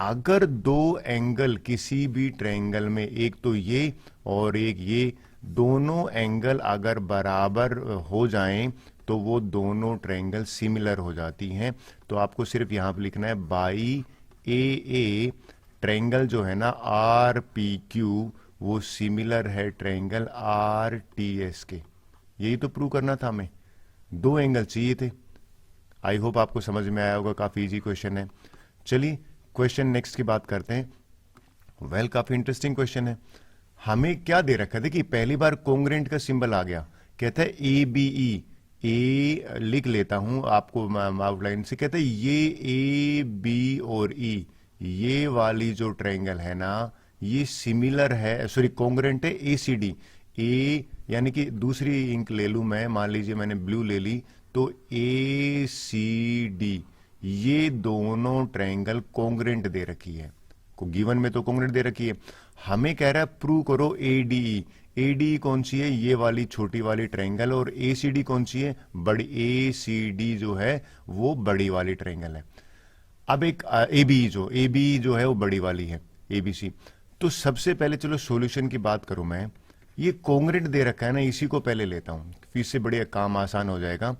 अगर दो एंगल किसी भी ट्रायंगल में, एक तो ये और एक ये, दोनों एंगल अगर बराबर हो जाएं तो वो दोनों ट्रायंगल सिमिलर हो जाती हैं। तो आपको सिर्फ यहां पर लिखना है बाई ए ट्रायंगल जो है ना आर पी क्यू वो सिमिलर है ट्रायंगल आर टी एस के। यही तो प्रूव करना था हमें, दो एंगल चाहिए थे। आई होप आपको समझ में आया होगा, काफी इजी क्वेश्चन है। चलिए क्वेश्चन नेक्स्ट की बात करते हैं। वेल काफी इंटरेस्टिंग क्वेश्चन है। हमें क्या दे रखा है, देखिए पहली बार कोंग्रेंट का सिंबल आ गया, कहता है ए बी ई, ए लिख लेता हूं आपको आउटलाइन से, कहता है ये ए बी और ई ये वाली जो ट्रायंगल है ना ये सिमिलर है, सॉरी कोंग्रेंट है ए सी डी। ए यानी कि दूसरी इंक ले लूं मैं, मान लीजिए मैंने ब्लू ले ली, तो ए सी डी ये दोनों ट्रायंगल कोंग्रेंट दे रखी है, को गिवन में तो कोंग्रेंट दे रखी है। हमें कह रहा है प्रूव करो एडीई। एडीई कौन सी है, ये वाली छोटी वाली ट्रायंगल, और एसीडी कौन सी है, बड़ी, एसीडी जो है वो बड़ी वाली ट्रायंगल है। अब एक एबी जो है वो बड़ी वाली है, एबीसी। तो सबसे पहले चलो सॉल्यूशन की बात करूं मैं, ये कोंग्रेंट दे रखा है ना, इसी को पहले लेता हूं, फिर से बढ़िया काम आसान हो जाएगा।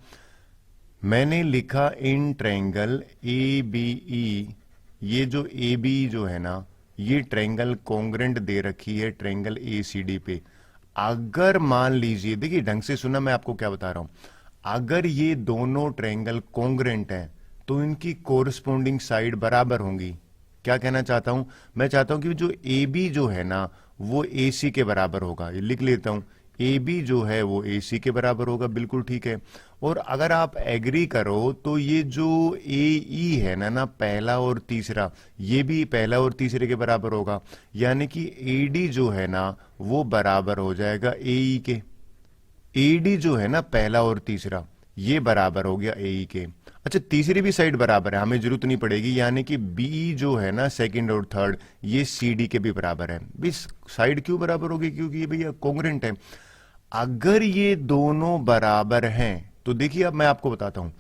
मैंने लिखा इन ट्रायंगल ए बी ई, ये जो ए बी जो है ना ये ट्रायंगल कोंग्रेंट दे रखी है ट्रायंगल ए सी डी पे। अगर मान लीजिए, देखिए ढंग से सुना मैं आपको क्या बता रहा हूं, अगर ये दोनों ट्रायंगल कोंग्रेंट हैं तो इनकी कोरस्पोंडिंग साइड बराबर होंगी। क्या कहना चाहता हूं, मैं चाहता हूं कि जो ए बी जो है ना वो ए सी के बराबर होगा, ये लिख लेता हूं, ए बी जो है वो ए सी के बराबर होगा, बिल्कुल ठीक है। और अगर आप एग्री करो तो ये जो ए ई है ना पहला और तीसरा, ये भी पहला और तीसरे के बराबर होगा, यानी कि ए डी जो है ना वो बराबर हो जाएगा ए ई के। ए डी जो है ना पहला और तीसरा ये बराबर हो गया ए ई के। अच्छा तीसरी भी साइड बराबर है, हमें जरूरत नहीं पड़ेगी, यानी कि बी जो है ना सेकंड और थर्ड ये सी डी के भी बराबर है। बीस साइड क्यों बराबर होगी, क्योंकि ये भैया कोंग्रेंट है। अगर ये दोनों बराबर हैं तो देखिए अब मैं आपको बताता हूं,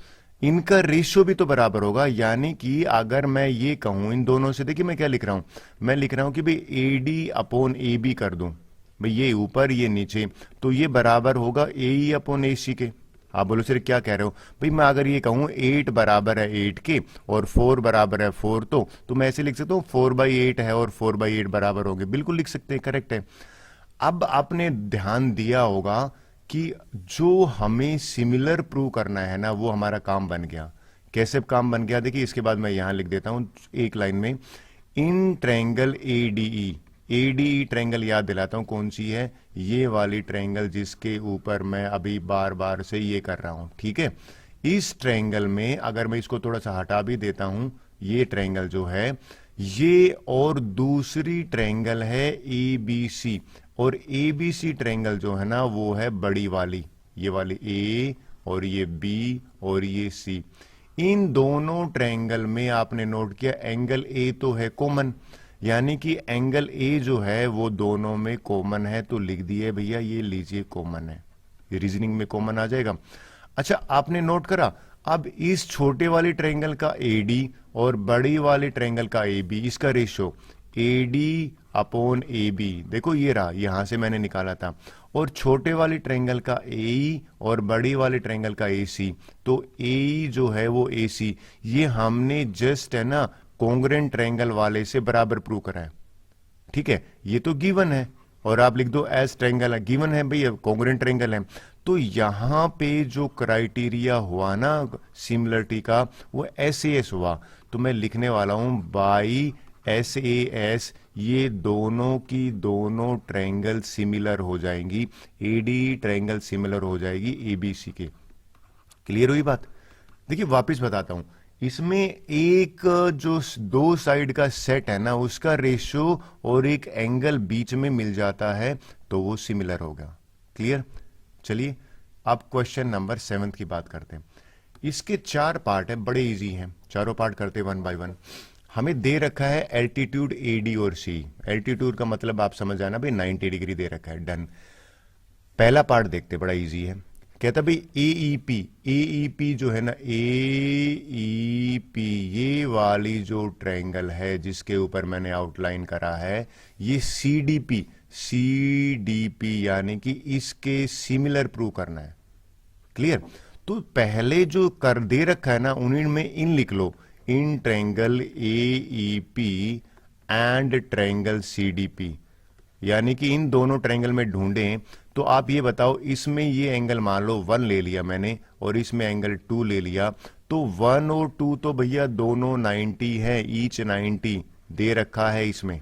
इनका रेशियो भी तो बराबर होगा, यानी कि अगर मैं ये कहूं इन दोनों से, देखिए मैं क्या लिख रहा हूं, मैं लिख रहा हूं कि भाई A D upon A B कर दूं, भाई ये ऊपर ये नीचे, तो ये बराबर होगा ए ई अपॉन ए सी के। आप बोलो सर क्या कह रहे हो, भाई मैं अगर ये कहूं 8 बराबर है 8 के और 4 बराबर है 4, तो मैं ऐसे लिख सकता हूं 4/8 है और 4/8 बराबर होंगे, बिल्कुल लिख सकते हैं, करेक्ट है। अब आपने ध्यान दिया होगा कि जो हमें सिमिलर प्रूव करना है ना वो हमारा काम बन गया। कैसे काम बन गया, देखिए इसके बाद मैं यहां लिख देता हूं एक लाइन में, in triangle ADE, ADE triangle याद दिलाता हूं कौन सी है, ये वाली ट्रायंगल जिसके ऊपर मैं अभी बार बार से ये कर रहा हूं, ठीक है। इस ट्रायंगल में अगर मैं इसको थोड़ा सा हटा भी देता हूं, ये ट्रायंगल जो है ये, और दूसरी ट्रायंगल है ए बी सी, और ए बी सी ट्रायंगल जो है ना वो है बड़ी वाली, ये वाली ए और ये बी और ये सी। इन दोनों ट्रायंगल में आपने नोट किया एंगल ए तो है कॉमन, यानी कि एंगल ए जो है वो दोनों में कॉमन है, तो लिख दिए भैया ये लीजिए कॉमन है, ये रीजनिंग में कॉमन आ जाएगा। अच्छा आपने नोट करा, अब इस छोटे वाली ट्रायंगल का ए डी और बड़ी वाली ट्रायंगल का ए बी, इसका ratio A D upon A B, देखो ये रहा, यहां से मैंने निकाला था, और छोटे वाली ट्रायंगल का ए ई और बड़ी वाली ट्रायंगल का ए सी, तो ए ई जो है वो ए सी, ये हमने जस्ट है ना कोंग्रेंट ट्रायंगल वाले से बराबर प्रूव करा है, ठीक है। ये तो गिवन है, और आप लिख दो एज ट्रायंगल है, गिवन है भैया कोंग्रेंट ट्रायंगल है। तो यहां पे जो क्राइटेरिया हुआ ना सिमिलरिटी का वो एस हुआ, तो मैं लिखने वाला हूं बाई एस, ये दोनों की दोनों ट्रायंगल सिमिलर हो जाएंगी, एडी ट्रायंगल सिमिलर हो जाएगी एबीसी के। क्लियर हुई बात। देखिए वापस बताता हूं, इसमें एक जो दो साइड का सेट है ना उसका रेशियो और एक एंगल बीच में मिल जाता है तो वो सिमिलर होगा। क्लियर। चलिए अब क्वेश्चन नंबर 7 की बात करते हैं। इसके 4 पार्ट है, बड़े इजी हैं, चारों पार्ट करते वन बाय वन। हमें दे रखा है एल्टीट्यूड ए डी और सी। एल्टीट्यूड का मतलब आप समझ आना भाई 90 डिग्री दे रखा है, डन। पहला पार्ट देखते, बड़ा इजी है। कहता भाई एईपी जो है ना, एईपी ये वाली जो ट्रायंगल है जिसके ऊपर मैंने आउटलाइन करा है, ये सीडीपी यानी कि इसके सिमिलर प्रूव करना है। क्लियर? तो पहले जो कर दे रखा है ना, उन्हीं में इन लिख लो, in triangle AEP and triangle CDP, यानी कि इन दोनों ट्रायंगल में ढूंढें। तो आप ये बताओ, इसमें ये एंगल मान लो 1 ले लिया मैंने और इसमें एंगल 2 ले लिया, तो 1 और 2 तो भैया दोनों 90 है, ईच 90 दे रखा है इसमें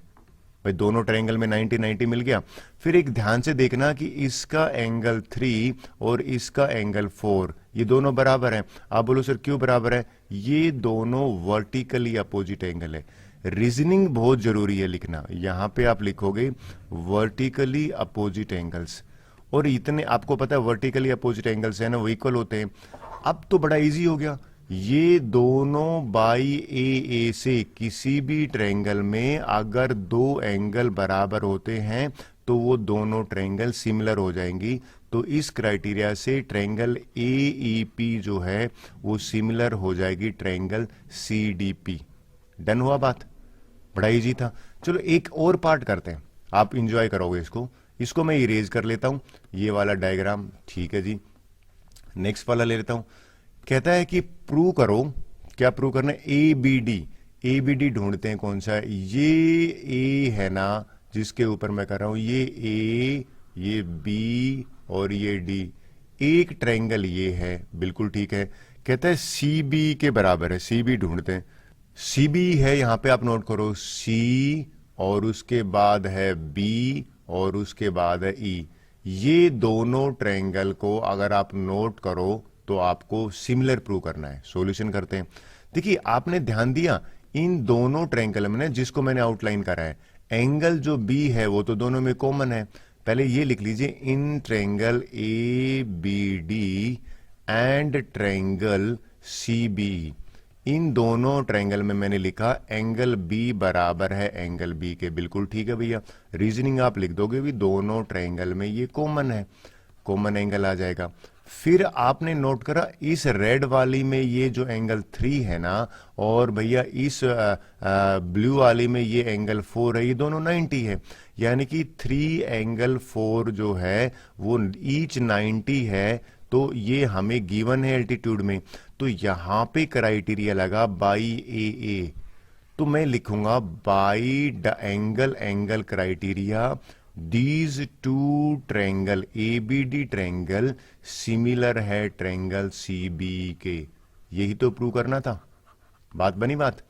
भाई, दोनों ट्रायंगल में 90 90 मिल गया। फिर एक ध्यान से देखना कि इसका एंगल 3 और इसका एंगल 4 ये दोनों बराबर हैं। आप बोलो सर क्यों बराबर है? ये दोनों वर्टिकली अपोजिट एंगल है। रीजनिंग बहुत जरूरी है लिखना, यहां पे आप लिखोगे वर्टिकली अपोजिट एंगल्स, और इतने आपको पता है वर्टिकली अपोजिट एंगल्स है ना वो इक्वल होते हैं। अब तो बड़ा इजी हो गया, ये दोनों बाई ए से किसी भी ट्रायंगल में अगर दो एंगल बराबर होते हैं तो वो दोनों ट्रायंगल सिमिलर हो जाएंगी। तो इस क्राइटेरिया से ट्रायंगल एईपी जो है वो सिमिलर हो जाएगी ट्रायंगल सीडीपी। डन हुआ बात? बड़ा इजी था। चलो एक और पार्ट करते हैं, आप इंजॉय करोगे इसको मैं इरेज कर लेता हूं ये वाला डायग्राम, ठीक है जी। नेक्स्ट वाला ले लेता हूं। कहता है कि प्रूव करो, क्या प्रूव करना है? एबीडी ढूंढते हैं कौन सा है। ये ए है ना जिसके ऊपर मैं कर रहा हूं, ये ए, ये बी और ये डी, एक ट्रायंगल ये है, बिल्कुल ठीक है। कहता है सीबी के बराबर है, सीबी ढूंढते हैं। सीबी है यहां पे आप नोट करो, सी और उसके बाद है बी और उसके बाद है ई। ये दोनों ट्रायंगल को अगर आप नोट करो तो आपको सिमिलर प्रूव करना है। सॉल्यूशन करते हैं। देखिए आपने ध्यान दिया इन दोनों ट्रायंगल में जिसको मैंने आउटलाइन करा है, एंगल जो बी है वो तो दोनों में कॉमन है। पहले ये लिख लीजिए, in triangle A B D and triangle C B, इन दोनों ट्रायंगल में मैंने लिखा एंगल बी बराबर है एंगल बी के। बिल्कुल ठीक है भैया, रीजनिंग आप लिख दोगे भी दोनों ट्रायंगल में ये कॉमन है, कॉमन एंगल आ जाएगा। फिर आपने नोट करा इस रेड वाली में ये जो एंगल 3 है ना, और भैया इस ब्लू वाली में ये एंगल 4 है, ये दोनों 90 है, यानी कि 3 एंगल 4 जो है वो ईच 90 है। तो ये हमें गिवन है एल्टीट्यूड में, तो यहां पे क्राइटेरिया लगा बाई ए, तो मैं लिखूंगा by the angle criteria these two triangle ABD triangle similar है ट्रायंगल सीबी के। यही तो प्रूव करना था, बात बनी बात।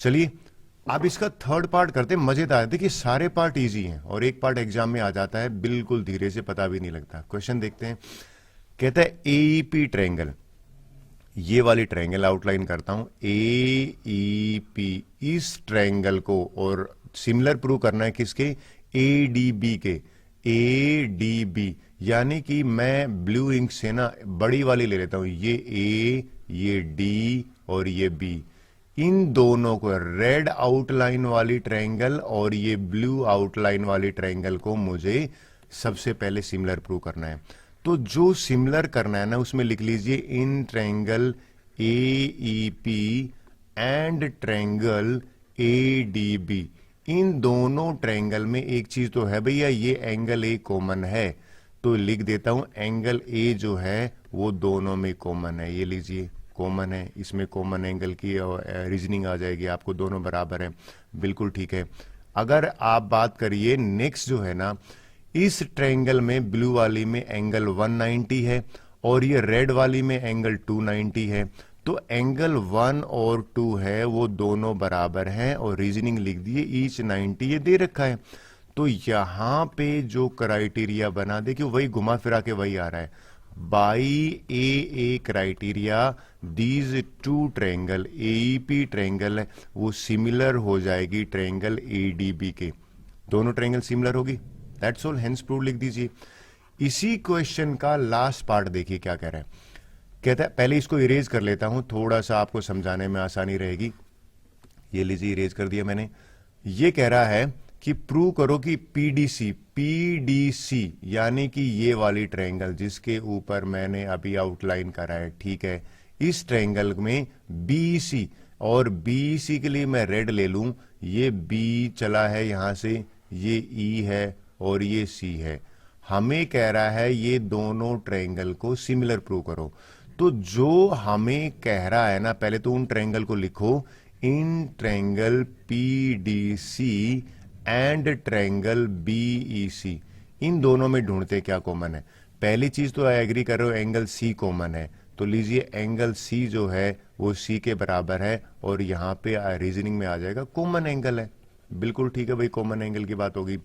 चलिए अब इसका थर्ड पार्ट करते हैं, मजेदार। देखिए सारे पार्ट इजी हैं और एक पार्ट एग्जाम में आ जाता है बिल्कुल धीरे से, पता भी नहीं लगता। क्वेश्चन देखते हैं। कहता है एईपी ट्रायंगल, ये वाली ट्रायंगल आउटलाइन करता हूं, एईपी, इस ट्रायंगल को और सिमिलर प्रूव करना है किसके? एडीबी के। एडीबी यानी कि मैं ब्लू इंक से ना बड़ी वाली ले लेता हूं, ये ए, ये डी और ये बी, इन दोनों को रेड आउटलाइन वाली ट्रायंगल और ये ब्लू आउटलाइन वाली ट्रायंगल को मुझे सबसे पहले सिमिलर प्रूव करना है। तो जो सिमिलर करना है ना उसमें लिख लीजिए in triangle AEP and triangle ADB. इन दोनों ट्रायंगल में एक चीज तो है भैया, ये एंगल ए कॉमन है, तो लिख देता हूं एंगल ए जो है वो दोनों में कॉमन है। ये लीजिए कॉमन है, इसमें कॉमन एंगल की रीजनिंग आ जाएगी आपको, दोनों बराबर है, बिल्कुल ठीक है। अगर आप बात करिए नेक्स्ट जो है ना, इस ट्रायंगल में ब्लू वाली में एंगल 190 है और ये रेड वाली में एंगल 290 है, तो एंगल 1 और 2 है वो दोनों बराबर हैं और रीजनिंग लिख दिए ईच 90 ये दे रखा है। तो यहां पे जो क्राइटेरिया बना, देखिए वही घुमा फिरा के वही आ रहा है, by A criteria these two triangle AEP triangle वो सिमिलर हो जाएगी ट्रायंगल एडीबी के, दोनों ट्रायंगल सिमिलर होगी, दैट्स ऑल, हेंस प्रूव लिख दीजिए। इसी क्वेश्चन का लास्ट पार्ट देखिए क्या कह रहा है। कहता है, पहले इसको इरेज कर लेता हूं, थोड़ा सा आपको समझाने में आसानी रहेगी। ये लीजिए इरेज कर दिया मैंने। ये कह रहा है कि प्रूव करो कि पीडीसी, पीडीसी यानी कि ये वाली ट्रायंगल जिसके ऊपर मैंने अभी आउटलाइन करा है, ठीक है, इस ट्रायंगल में बीसी, और बीसी के लिए मैं रेड ले लूं, ये बी चला है यहां से, ये ई है और ये सी है। हमें कह रहा है ये दोनों ट्रायंगल को सिमिलर प्रूव करो। तो जो हमें कह रहा है ना, पहले तो उन ट्रायंगल को लिखो, in triangle PDC and triangle BEC, इन दोनों में ढूंढते क्या कॉमन है। पहली चीज तो आई एग्री कर रहे हो, एंगल सी कॉमन है, तो लीजिए एंगल सी जो है वो सी के बराबर है, और यहां पे रीजनिंग में आ जाएगा कॉमन एंगल है। बिल्कुल ठीक है भाई, कॉमन एंगल की बात होगी।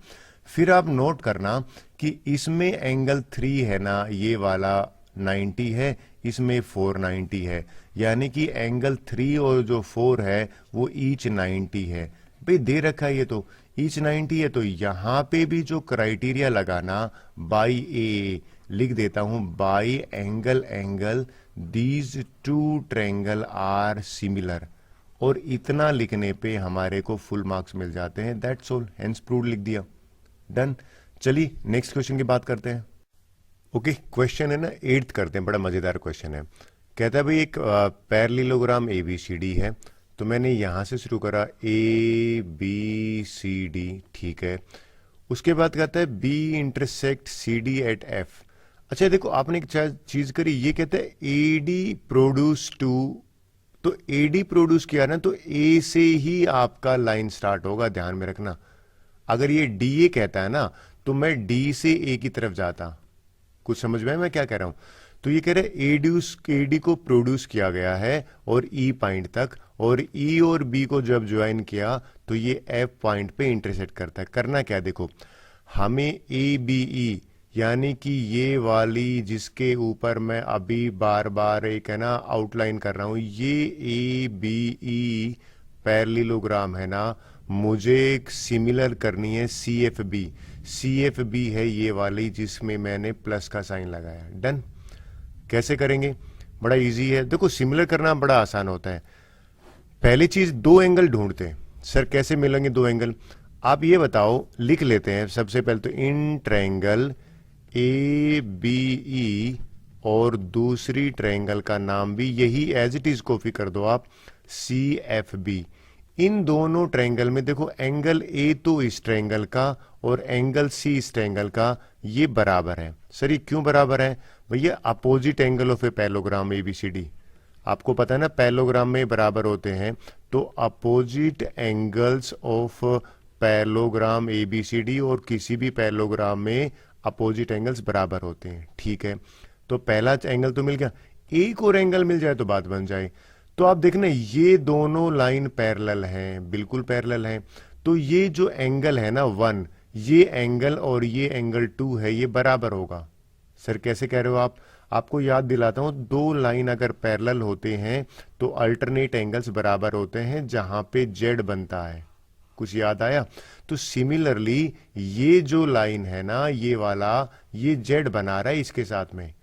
फिर आप नोट करना कि इसमें एंगल 3 है ना, ये वाला 90 है, इसमें 490 है, यानी कि एंगल 3 और जो 4 है वो ईच 90 है। भाई दे रखा है ये तो ईच 90 है, तो यहां पे भी जो क्राइटेरिया लगाना, बाई ए लिख देता हूं, by angle angle these two triangle are similar, और इतना लिखने पे हमारे को फुल मार्क्स मिल जाते हैं। दैट्स ऑल, हेंस प्रूव्ड लिख दिया, डन। चलिए नेक्स्ट क्वेश्चन की बात करते हैं। ओके, क्वेश्चन है ना 8th करते हैं, बड़ा मजेदार क्वेश्चन है। कहता है भाई एक पैरेललोग्राम एबीसीडी है, तो मैंने यहां से शुरू करा ए बी सी डी, ठीक है। उसके बाद कहता है B intersect C D at F. अच्छा देखो, आपने एक चीज करी, ये कहता है ए डी प्रोड्यूस टू, तो ए डी प्रोड्यूस किया ना, तो ए से ही आपका लाइन स्टार्ट होगा, ध्यान में रखना। अगर ये डी ए कहता है ना, तो मैं डी से ए की तरफ जाता। कुछ समझ में मैं क्या कह रहा हूं? तो ये कह रहे हैं एडी को प्रोड्यूस किया गया है और ई पॉइंट तक, और ई और बी को जब ज्वाइन किया तो ये एफ पॉइंट पे इंटरसेक्ट करता है। करना क्या, देखो हमें ए बी ई, यानी कि ये वाली जिसके ऊपर मैं अभी बार बार एक है ना आउटलाइन कर रहा हूं, ये ए बी ई पैरेललोग्राम है ना, मुझे एक सिमिलर करनी है C F B. C F B है ये वाली जिसमें मैंने प्लस का साइन लगाया। डन। कैसे करेंगे, बड़ा इजी है। देखो सिमिलर करना बड़ा आसान होता है। पहली चीज दो एंगल ढूंढते हैं। सर कैसे मिलेंगे दो एंगल, आप ये बताओ, लिख लेते हैं सबसे पहले तो इन ट्रायंगल ए बी ई, और दूसरी ट्रायंगल का नाम भी यही एज इट इज कॉपी कर दो आप, सी एफ बी। इन दोनों ट्रायंगल में देखो एंगल ए तो इस ट्रायंगल का और एंगल सी इस ट्रायंगल का, ये बराबर है। सर ये क्यों बराबर है भैया? Opposite angle of a parallelogram A B C D, आपको पता है ना पैरेललोग्राम में बराबर होते हैं, तो opposite angles of parallelogram A B C D और किसी भी पैरेललोग्राम में अपोजिट एंगल्स बराबर होते हैं, ठीक है। तो पहला एंगल तो मिल गया, एक और एंगल मिल जाए तो बात बन जाए। तो आप देखना ये दोनों लाइन पैरेलल हैं, बिल्कुल पैरेलल हैं, तो ये जो एंगल है ना 1, ये एंगल और ये एंगल 2 है, ये बराबर होगा। सर कैसे कह रहे हो आप? आपको याद दिलाता हूं, दो लाइन अगर पैरेलल होते हैं तो अल्टरनेट एंगल्स बराबर होते हैं जहां पे जेड बनता है। कुछ याद आया? तो सिमिलरली ये जो लाइन है ना, ये वाला, ये जेड बना रहा है इसके साथ में,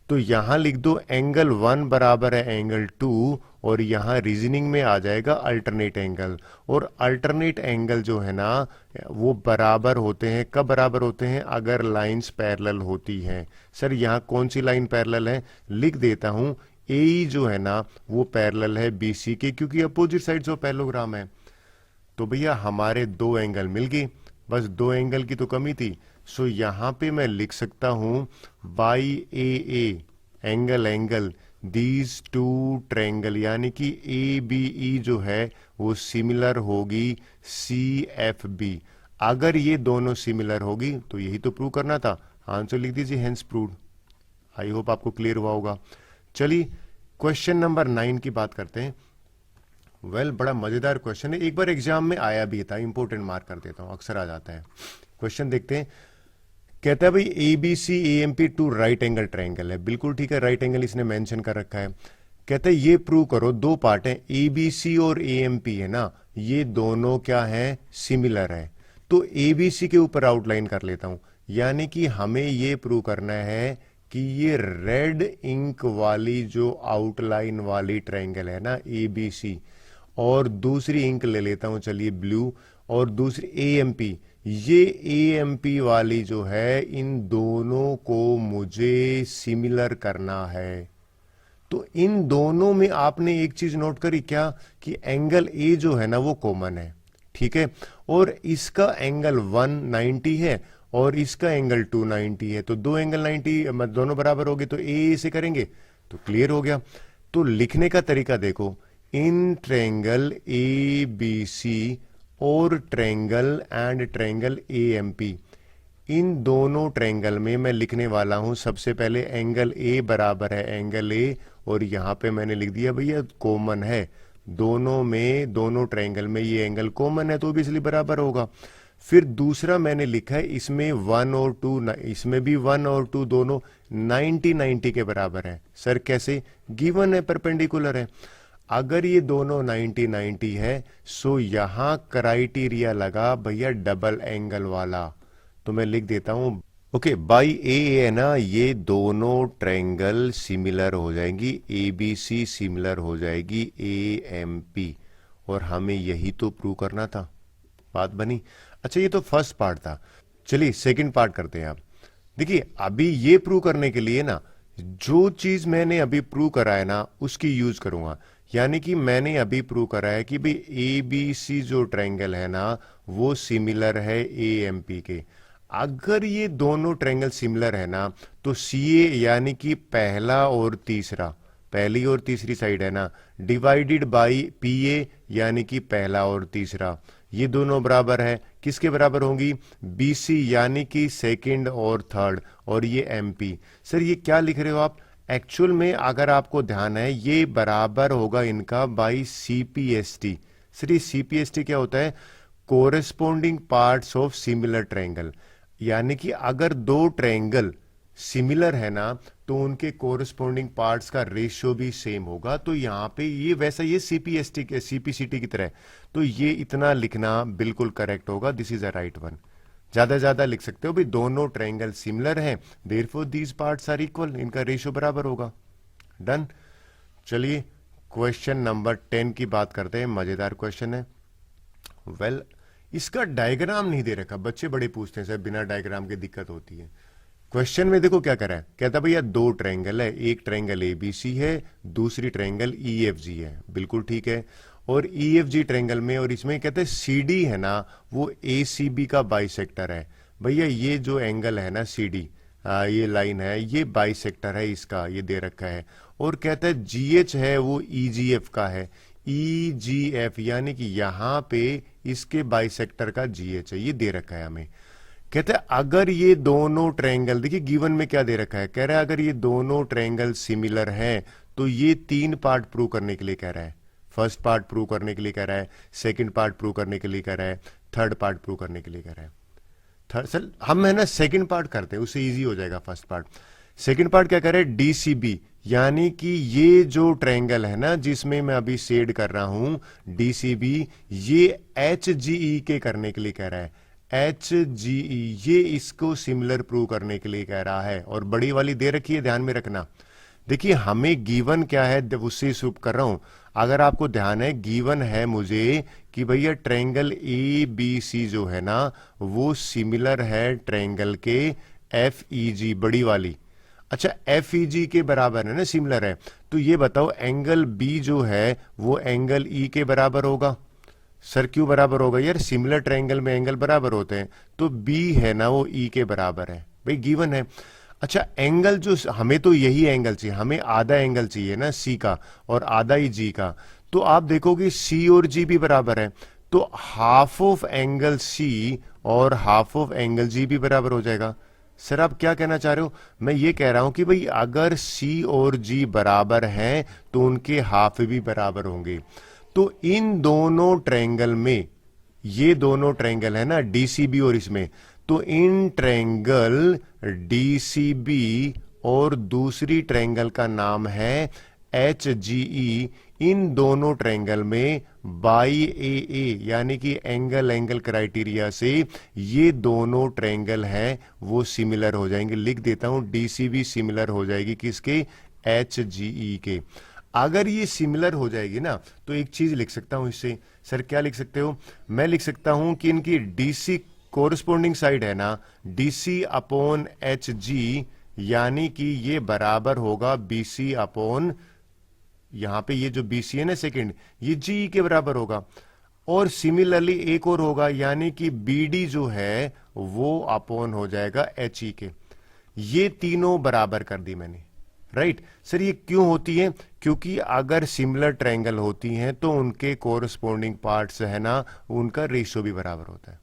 तो यहां लिख दो एंगल 1 बराबर है एंगल 2, और यहां रीजनिंग में आ जाएगा अल्टरनेट एंगल। और अल्टरनेट एंगल जो है ना वो बराबर होते हैं, कब बराबर होते हैं? अगर लाइंस पैरेलल होती हैं। सर यहां कौन सी लाइन पैरेलल है? लिख देता हूं, ए जो है ना वो पैरेलल है बीसी के, क्योंकि अपोजिट साइड्स ऑफ पैरेललोग्राम है। तो भैया हमारे दो एंगल मिल गए, बस दो एंगल की तो कमी थी। सो यहां पे मैं लिख सकता हूं by A angle angle these two triangle, यानी कि ए बी ई जो है वो सिमिलर होगी सी एफ बी। अगर ये दोनों सिमिलर होगी तो यही तो प्रूव करना था। आंसर लिख दीजिए, हेंस प्रूव्ड। आई होप आपको क्लियर हुआ होगा। चलिए क्वेश्चन नंबर 9 की बात करते हैं। वेल बड़ा मजेदार क्वेश्चन है, एक बार एग्जाम में आया भी था, इंपोर्टेंट मार्क कर देता हूं, अक्सर आ जाता है। क्वेश्चन देखते हैं। कहता है भाई A B C A M P two right angle triangle है। बिल्कुल ठीक है, राइट एंगल इसने मेंशन कर रखा है। कहता है ये प्रूव करो, दो पार्ट है ए बी सी और ए एम पी है ना, ये दोनों क्या है? सिमिलर है। तो ए बी सी के ऊपर आउटलाइन कर लेता हूं, यानी कि हमें ये प्रूव करना है कि ये रेड इंक वाली जो आउटलाइन वाली ट्रायंगल है ना ए बी सी, और दूसरी इंक ले लेता हूं चलिए ब्लू, और दूसरी ए एम पी, ये ए एम पी वाली जो है इन दोनों को मुझे सिमिलर करना है। तो इन दोनों में आपने एक चीज नोट करी क्या, कि एंगल ए जो है ना वो कॉमन है, ठीक है, और इसका एंगल 190 है और इसका एंगल 290 है, तो दो एंगल 90 दोनों बराबर हो गए, तो ए से करेंगे तो क्लियर हो गया। तो लिखने का तरीका देखो, इन ट्रायंगल ए बी सी और ट्रायंगल ए एम पी, इन दोनों ट्रायंगल में मैं लिखने वाला हूं सबसे पहले एंगल ए बराबर है एंगल ए, और यहां पे मैंने लिख दिया भैया कॉमन है, दोनों में दोनों ट्रायंगल में ये एंगल कॉमन है तो भी इसलिए बराबर होगा। फिर दूसरा मैंने लिखा है इसमें 1 और 2, इसमें भी 1 और 2 दोनों 90 के बराबर है। सर कैसे, गिवन है, परपेंडिकुलर है। अगर ये दोनों 90 है सो यहां क्राइटेरिया लगा भैया डबल एंगल वाला, तो मैं लिख देता हूं ओके बाई ए है ना, ये दोनों ट्रायंगल सिमिलर हो जाएंगी, ए बी सी सिमिलर हो जाएगी ए एम पी, और हमें यही तो प्रूव करना था, बात बनी। अच्छा ये तो फर्स्ट पार्ट था, चलिए सेकंड पार्ट करते हैं। आप देखिए अभी ये प्रूव करने के लिए ना जो चीज मैंने अभी प्रूव करा है ना उसकी यूज करूंगा, यानी कि मैंने अभी प्रूव करा है कि भाई ए बी सी जो ट्रायंगल है ना वो सिमिलर है ए एम पी के। अगर ये दोनों ट्रायंगल सिमिलर है ना तो सी ए यानी कि पहला और तीसरा, पहली और तीसरी साइड है ना, डिवाइडेड बाई पी ए यानी कि पहला और तीसरा, ये दोनों बराबर है, किसके बराबर होंगी, बी सी यानी कि सेकंड और थर्ड, और ये एम पी। सर ये क्या लिख रहे हो आप, एक्चुअल में अगर आपको ध्यान है ये बराबर होगा इनका by C P S T. Sir ये सी पी एस टी क्या होता है, corresponding parts of similar triangle, यानी कि अगर दो ट्रायंगल सिमिलर है ना तो उनके कोरेस्पोंडिंग पार्ट्स का रेशियो भी सेम होगा। तो यहां पे ये वैसा ये सीपीएसटी के सीपीसीटी की तरह है, तो ये इतना लिखना बिल्कुल करेक्ट होगा, this is a right one. ज्यादा ज्यादा लिख सकते हो भाई दोनों ट्रायंगल सिमिलर हैं, therefore these parts are equal, इनका रेशियो बराबर होगा। डन। चलिए क्वेश्चन नंबर 10 की बात करते हैं, मजेदार क्वेश्चन है। वेल इसका डायग्राम नहीं दे रखा, बच्चे बड़े पूछते हैं सर बिना डायग्राम के दिक्कत होती है। क्वेश्चन में देखो क्या करा है, कहता भैया दो ट्रायंगल है, एक ट्रायंगल एबीसी है, दूसरी ट्रायंगल ईएफजी है, बिल्कुल ठीक है। और ईएफजी ट्रायंगल में और इसमें कहते हैं सीडी है ना वो एसीबी का बाइसेक्टर है। भैया ये जो एंगल है ना सीडी, ये लाइन है, ये बाइसेक्टर है इसका, ये दे रखा है। और कहता है जीएच है वो ईजीएफ का है, ईजीएफ यानी कि यहां पे इसके बाइसेक्टर का जीएच है, ये दे रखा है हमें। कहते हैं अगर ये दोनों ट्रायंगल, देखिए गिवन में क्या दे रखा है, कह रहा है अगर ये दोनों ट्रायंगल सिमिलर हैं तो ये तीन पार्ट प्रूव करने के लिए कह रहा है। फर्स्ट पार्ट प्रूव करने के लिए कह रहा है, सेकंड पार्ट प्रूव करने के लिए कह रहा है, थर्ड पार्ट प्रूव करने के लिए कह रहा है। थर्ड सर हम है ना सेकंड पार्ट करते हैं, उससे इजी हो जाएगा फर्स्ट पार्ट। सेकंड पार्ट क्या कर रहे हैं, डीसीबी यानी कि ये जो ट्रायंगल है ना जिसमें मैं अभी शेड कर रहा हूं डीसीबी, ये एचजीई के करने के लिए कह रहा है, एचजीई ये इसको सिमिलर प्रूव करने के लिए कह रहा है। और बड़ी वाली दे रखी है, ध्यान में रखना। देखिए हमें गिवन क्या है उससे शुरू कर रहा हूं, अगर आपको ध्यान है गिवन है मुझे कि भैया ट्रायंगल ए बी सी जो है ना वो सिमिलर है ट्रायंगल के एफ ई जी, बड़ी वाली। अच्छा एफ ई जी के बराबर है ना, सिमिलर है, तो ये बताओ एंगल बी जो है वो एंगल ई के बराबर होगा। सर क्यों बराबर होगा यार, सिमिलर ट्रायंगल में एंगल बराबर होते हैं, तो बी है ना वो ई के बराबर है, भाई गिवन है। अच्छा एंगल जो हमें तो यही एंगल चाहिए, हमें आधा एंगल चाहिए ना सी का और आधा ही जी का, तो आप देखोगे सी और जी भी बराबर है, तो हाफ ऑफ एंगल सी और हाफ ऑफ एंगल जी भी बराबर हो जाएगा। सर आप क्या कहना चाह रहे हो, मैं ये कह रहा हूं कि भाई अगर सी और जी बराबर हैं तो उनके हाफ भी बराबर होंगे। तो इन दोनों ट्रायंगल में, ये दोनों ट्रायंगल है ना डीसीबी और इसमें, तो इन ट्रायंगल डीसीबी और दूसरी ट्रायंगल का नाम है एचजीई, इन दोनों ट्रायंगल में बाई ए ए यानी कि एंगल एंगल क्राइटेरिया से ये दोनों ट्रायंगल हैं वो सिमिलर हो जाएंगे। लिख देता हूं डीसी भी सिमिलर हो जाएगी किसके, एच जी ई के। अगर ये सिमिलर हो जाएगी ना तो एक चीज लिख सकता हूं इससे, सर क्या लिख सकते हो, मैं लिख सकता हूं कि इनकी डीसी कोरस्पोंडिंग साइड है ना डीसी अपॉन एच जी, यानी कि ये बराबर होगा बीसी अपॉन, यहां पे ये जो बीसी है ना सेकंड, ये जी के बराबर होगा। और सिमिलरली एक और होगा, यानी कि बीडी जो है वो अपॉन हो जाएगा एच ई के। ये तीनों बराबर कर दी मैंने, राइट। सर ये क्यों होती है, क्योंकि अगर सिमिलर ट्रायंगल होती हैं तो उनके कोरस्पोंडिंग पार्ट्स है ना उनका रेशियो भी बराबर होता है।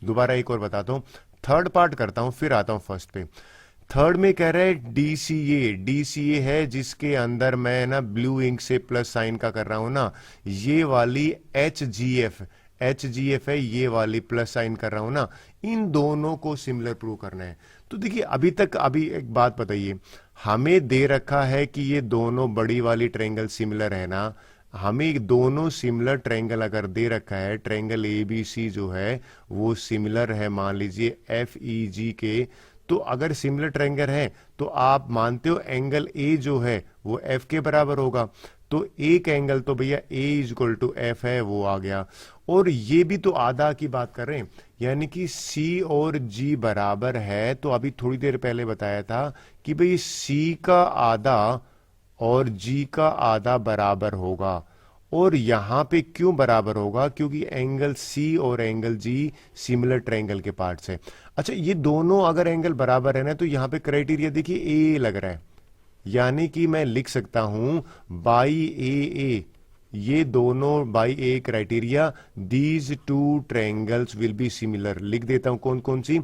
दोबारा एक और बताता हूं, थर्ड पार्ट करता हूं फिर आता हूं फर्स्ट पे। थर्ड में कह रहा है डीसीए, डीसीए है जिसके अंदर मैं ना ब्लू इंक से प्लस साइन का कर रहा हूं ना, ये वाली एच जी एफ है, ये वाली प्लस साइन कर रहा हूं ना, इन दोनों को सिमिलर प्रूव करना है। तो देखिए अभी तक, अभी एक बात बताइए, हमें दे रखा है कि ये दोनों बड़ी वाली ट्रायंगल सिमिलर है ना, हमें दोनों सिमिलर ट्रायंगल अगर दे रखा है, ट्रायंगल एबीसी जो है वो सिमिलर है मान लीजिए एफ ई जी के, तो अगर सिमिलर ट्रायंगल है तो आप मानते हो एंगल ए जो है वो एफ के बराबर होगा, तो एक एंगल तो भैया ए इज इक्वल टू एफ है, वो आ गया। और ये भी तो आधा की बात कर रहे हैं, यानी कि सी और जी बराबर है, तो अभी थोड़ी देर पहले बताया था कि भाई सी का आधा और जी का आधा बराबर होगा। और यहां पे क्यों बराबर होगा, क्योंकि एंगल सी और एंगल जी सिमिलर ट्रायंगल के पार्ट्स है। अच्छा ये दोनों अगर एंगल बराबर है ना तो यहां पे क्राइटेरिया देखिए ए लग रहा है, यानी कि मैं लिख सकता हूं बाई ए, ये दोनों by A criteria, these two triangles will be similar. लिख देता हूं कौन कौन सी,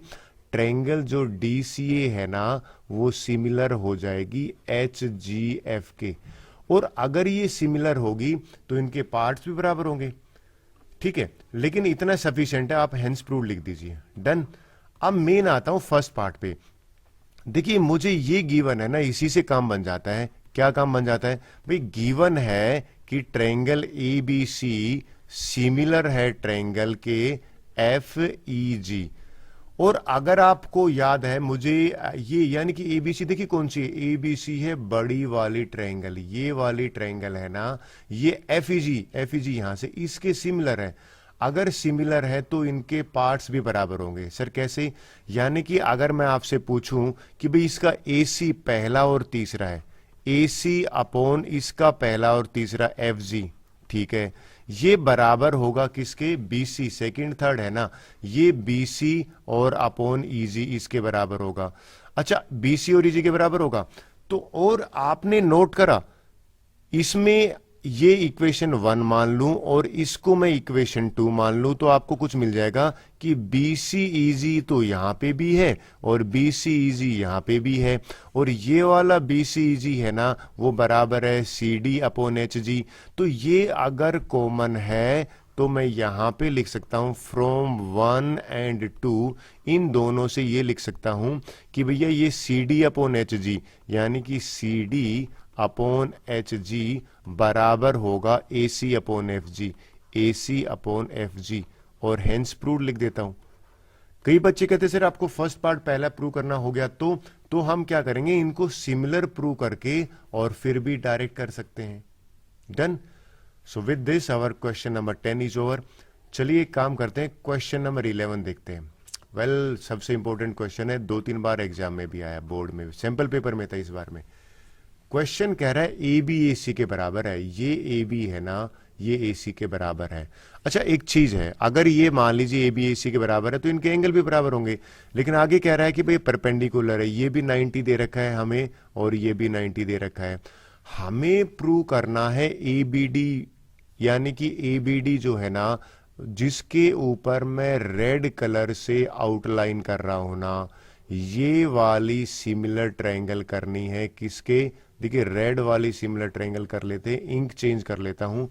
ट्रायंगल जो डीसीए है ना वो सिमिलर हो जाएगी एच जी एफ के, और अगर ये सिमिलर होगी तो इनके पार्ट्स भी बराबर होंगे, ठीक है। लेकिन इतना सफिशिएंट है, आप हेंस प्रूव लिख दीजिए, डन। अब मेन आता हूं फर्स्ट पार्ट पे। देखिए मुझे ये गिवन है ना, इसी से काम बन जाता है। क्या काम बन जाता है भाई, गिवन है कि triangle A B C similar है ट्रायंगल के एफ ई जी। और अगर आपको याद है मुझे ये, यानी कि एबीसी देखिए कौन सी है, एबीसी है बड़ी वाली ट्रायंगल, ये वाली ट्रायंगल है ना, ये एफईजी यहां से इसके सिमिलर है। अगर सिमिलर है तो इनके पार्ट्स भी बराबर होंगे। सर कैसे, यानी कि अगर मैं आपसे पूछूं कि भाई इसका एसी पहला और तीसरा है, एसी अपॉन इसका पहला और तीसरा एफ जी, ठीक है, ये बराबर होगा किसके, बीसी, सेकंड थर्ड है ना, ये बीसी और अपॉन ईजी इसके बराबर होगा। अच्छा बीसी और ईजी के बराबर होगा तो, और आपने नोट करा इसमें ये इक्वेशन 1 मान लूं और इसको मैं इक्वेशन 2 मान लूं तो आपको कुछ मिल जाएगा कि बीसी ईजी तो यहां पे भी है और बीसी ईजी यहां पे भी है, और ये वाला बीसी ईजी है ना वो बराबर है C D upon H G. तो ये अगर कॉमन है तो मैं यहां पे लिख सकता हूं फ्रॉम 1 एंड 2, इन दोनों से ये लिख सकता हूं कि भैया ये C D upon H G, यानी कि C D upon H G बराबर होगा A C upon F G, A C upon F G, और हेंस प्रूव लिख देता हूं। कई बच्चे कहते सर आपको फर्स्ट पार्ट पहला प्रूव करना हो गया तो हम क्या करेंगे, इनको सिमिलर प्रूव करके और फिर भी डायरेक्ट कर सकते हैं, done. So with this our question number 10 is over. चलिए एक काम करते हैं, क्वेश्चन नंबर 11 देखते हैं। वेल सबसे इंपॉर्टेंट क्वेश्चन है, 2-3 बार एग्जाम में भी आया, बोर्ड में सैंपल पेपर में था इस बार में। क्वेश्चन कह रहा है ए बी ए सी के बराबर है, ये ए बी है ना ये ए सी के बराबर है। अच्छा एक चीज है, अगर ये मान लीजिए ए बी ए सी के बराबर है तो इनके एंगल भी बराबर होंगे, लेकिन आगे कह रहा है कि भाई परपेंडिकुलर है, ये भी 90 दे रखा है हमें और ये भी 90 दे रखा है। हमें प्रूव करना है ए बी डी, यानी कि ए बी डी जो है ना जिसके ऊपर मैं रेड कलर से आउटलाइन कर रहा हूं ना, ये वाली सिमिलर ट्रायंगल करनी है किसके, देखिए रेड वाली सिमिलर ट्रायंगल कर लेते हैं, इंक चेंज कर लेता हूं।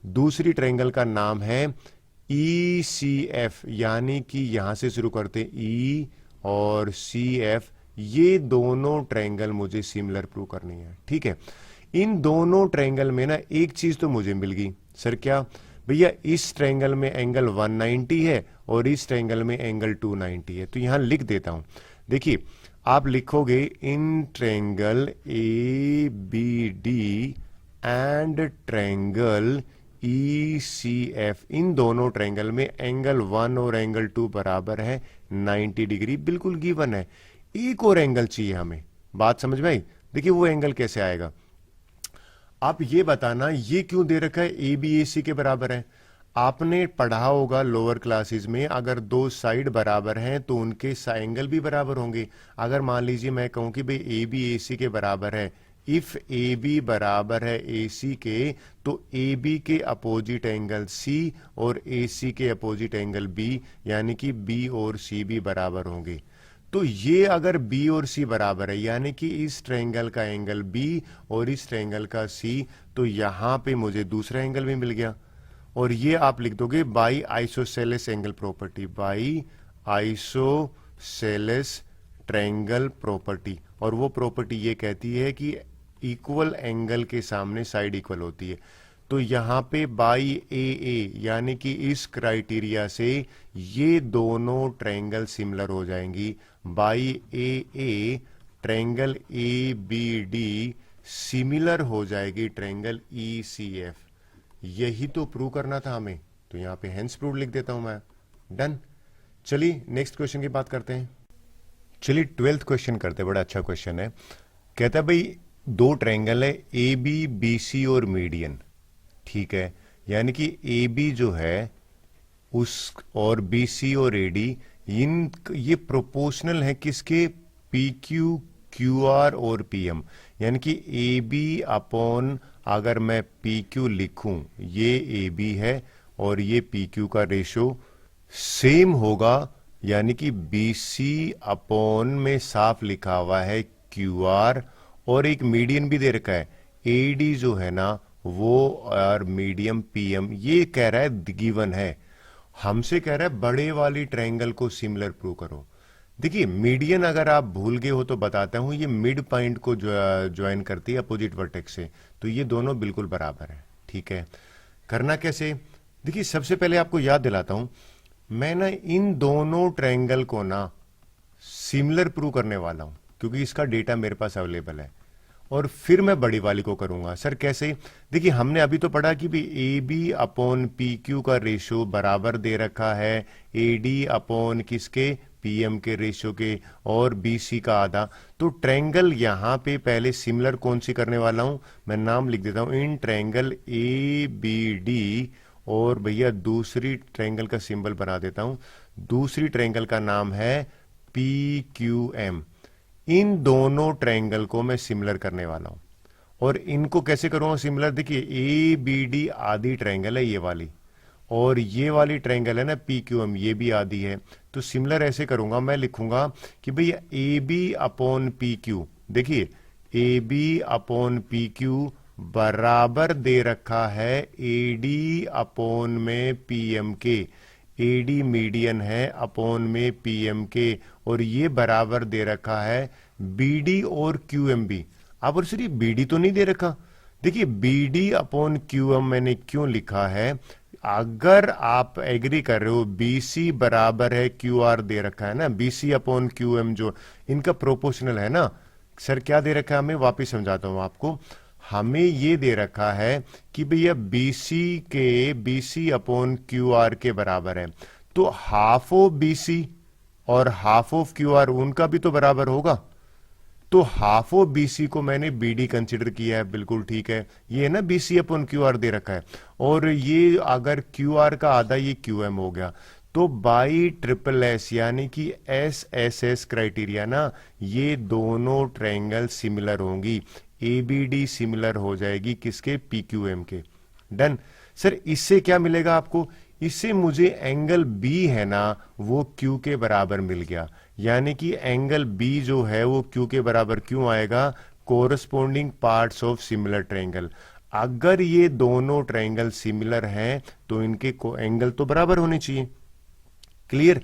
दूसरी ट्रायंगल का नाम है ई सी एफ, यानी कि यहां से शुरू करते हैं ई और सी एफ, ये दोनों ट्रायंगल मुझे सिमिलर प्रूव करनी है, ठीक है। इन दोनों ट्रायंगल में ना एक चीज तो मुझे मिल गई, सर क्या? भैया इस ट्रायंगल में एंगल 190 है और इस ट्रायंगल में एंगल 290 है, तो यहां लिख देता हूं। देखिए आप लिखोगे in triangle A B D and triangle E C F, इन दोनों ट्रायंगल में एंगल 1 और एंगल 2 बराबर है 90 डिग्री, बिल्कुल गिवन है। एक और एंगल चाहिए हमें, बात समझ में आई? देखिए वो एंगल कैसे आएगा, आप ये बताना ये क्यों दे रखा है ए बी ए सी के बराबर है। आपने पढ़ा होगा लोअर क्लासेस में, अगर दो साइड बराबर हैं तो उनके एंगल भी बराबर होंगे। अगर मान लीजिए मैं कहूं कि भाई ए बी ए सी के बराबर है, इफ ए बी बराबर है ए सी के, तो ए बी के अपोजिट एंगल सी और ए सी के अपोजिट एंगल बी, यानी कि बी और सी भी बराबर होंगे। तो ये अगर B और C बराबर है, यानी कि इस ट्रायंगल का एंगल B और इस ट्रायंगल का C, तो यहां पे मुझे दूसरा एंगल भी मिल गया। और ये आप लिख दोगे by isosceles angle property, by isosceles triangle property. और वो प्रॉपर्टी ये कहती है कि इक्वल एंगल के सामने साइड इक्वल होती है। तो यहां पे बाई ए ए, यानी कि इस क्राइटेरिया से ये दोनों ट्रायंगल सिमिलर हो जाएंगी। By A A triangle A B D similar हो जाएगी ट्रायंगल ई सी एफ। यही तो प्रूव करना था हमें, तो यहां पे हेंस प्रूव लिख देता हूं मैं। डन। चलिए नेक्स्ट क्वेश्चन की बात करते हैं। चलिए 12th क्वेश्चन करते हैं, बड़ा अच्छा क्वेश्चन है। कहता है भाई दो ट्रायंगल है ए बी बी सी और मीडियन, ठीक है, यानी कि ए बी जो है उस और बी सी और ए डी, इन ये प्रोपोर्शनल है किसके? पी क्यू क्यू आर और पी एम, यानी कि ए बी अपॉन, अगर मैं पी क्यू लिखूं, ये ए बी है और ये पी क्यू का रेशो सेम होगा, यानी कि बी सी अपॉन में साफ लिखा हुआ है क्यू आर, और एक मीडियन भी दे रखा है ए डी जो है ना वो, और मीडियम पीएम। ये कह रहा है गिवन है, हमसे कह रहा है बड़े वाली ट्रायंगल को सिमिलर प्रूव करो। देखिए मीडियन अगर आप भूल गए हो तो बताता हूं, ये मिड पॉइंट को ज्वाइन करती है अपोजिट वर्टेक्स से, तो ये दोनों बिल्कुल बराबर है। ठीक है, करना कैसे? देखिए सबसे पहले आपको याद दिलाता हूं, मैं ना इन दोनों ट्रायंगल को ना सिमिलर प्रूव करने वाला हूं, क्योंकि इसका डेटा मेरे पास अवेलेबल है, और फिर मैं बड़ी वाली को करूंगा। सर कैसे? देखिए हमने अभी तो पढ़ा कि भी A B upon P Q का रेशो बराबर दे रखा है ए डी अपॉन किसके? पी एम के रेशो के, और बी सी का आधा। तो ट्रायंगल यहां पे पहले सिमिलर कौन सी करने वाला हूं, मैं नाम लिख देता हूं, इन ट्रायंगल ए बी डी, और भैया दूसरी ट्रायंगल का सिंबल बना देता हूं, दूसरी ट्रायंगल का नाम है पी क्यू एम। इन दोनों ट्रायंगल को मैं सिमिलर करने वाला हूं, और इनको कैसे करूंगा सिमिलर? देखिए ए बी डी आधी ट्रायंगल है ये वाली, और ये वाली ट्रायंगल है ना पी क्यू एम, ये भी आधी है। तो सिमिलर ऐसे करूंगा, मैं लिखूंगा कि भैया A B upon P Q, देखिए A B upon P Q बराबर दे रखा है ए डी अपॉन में पी एम के, ए डी मीडियन है अपॉन में पी एम के, और ये बराबर दे रखा है बी डी और क्यू एम भी। अब और सिर्फ बी डी तो नहीं दे रखा, देखिए B D upon Q M मैंने क्यों लिखा है, अगर आप एग्री कर रहे हो बी सी बराबर है क्यू आर दे रखा है ना, B C upon Q M जो इनका प्रोपोर्शनल है ना। सर क्या दे रखा है हमें, वापिस समझाता हूं आपको, हमें ये दे रखा है कि भैया B C upon Q R के बराबर है, तो हाफ ऑफ बी सी और हाफ ऑफ क्यू आर उनका भी तो बराबर होगा। तो हाफ ऑफ बीसी को मैंने बीडी कंसिडर किया है, बिल्कुल ठीक है, ये ना बीसी अपॉन क्यू आर दे रखा है, और ये अगर क्यू आर का आधा ये क्यू एम हो गया, तो बाई ट्रिपल एस यानी कि एस एस एस क्राइटेरिया ना, ये दोनों ट्रायंगल सिमिलर होंगी, ए बी डी सिमिलर हो जाएगी किसके? पी क्यू एम के। डन। सर इससे क्या मिलेगा आपको? इससे मुझे एंगल बी है ना वो क्यू के बराबर मिल गया, यानी कि एंगल बी जो है वो क्यू के बराबर क्यों आएगा? Corresponding parts of similar triangle. अगर ये दोनों ट्रायंगल सिमिलर हैं तो इनके एंगल तो बराबर होने चाहिए। क्लियर?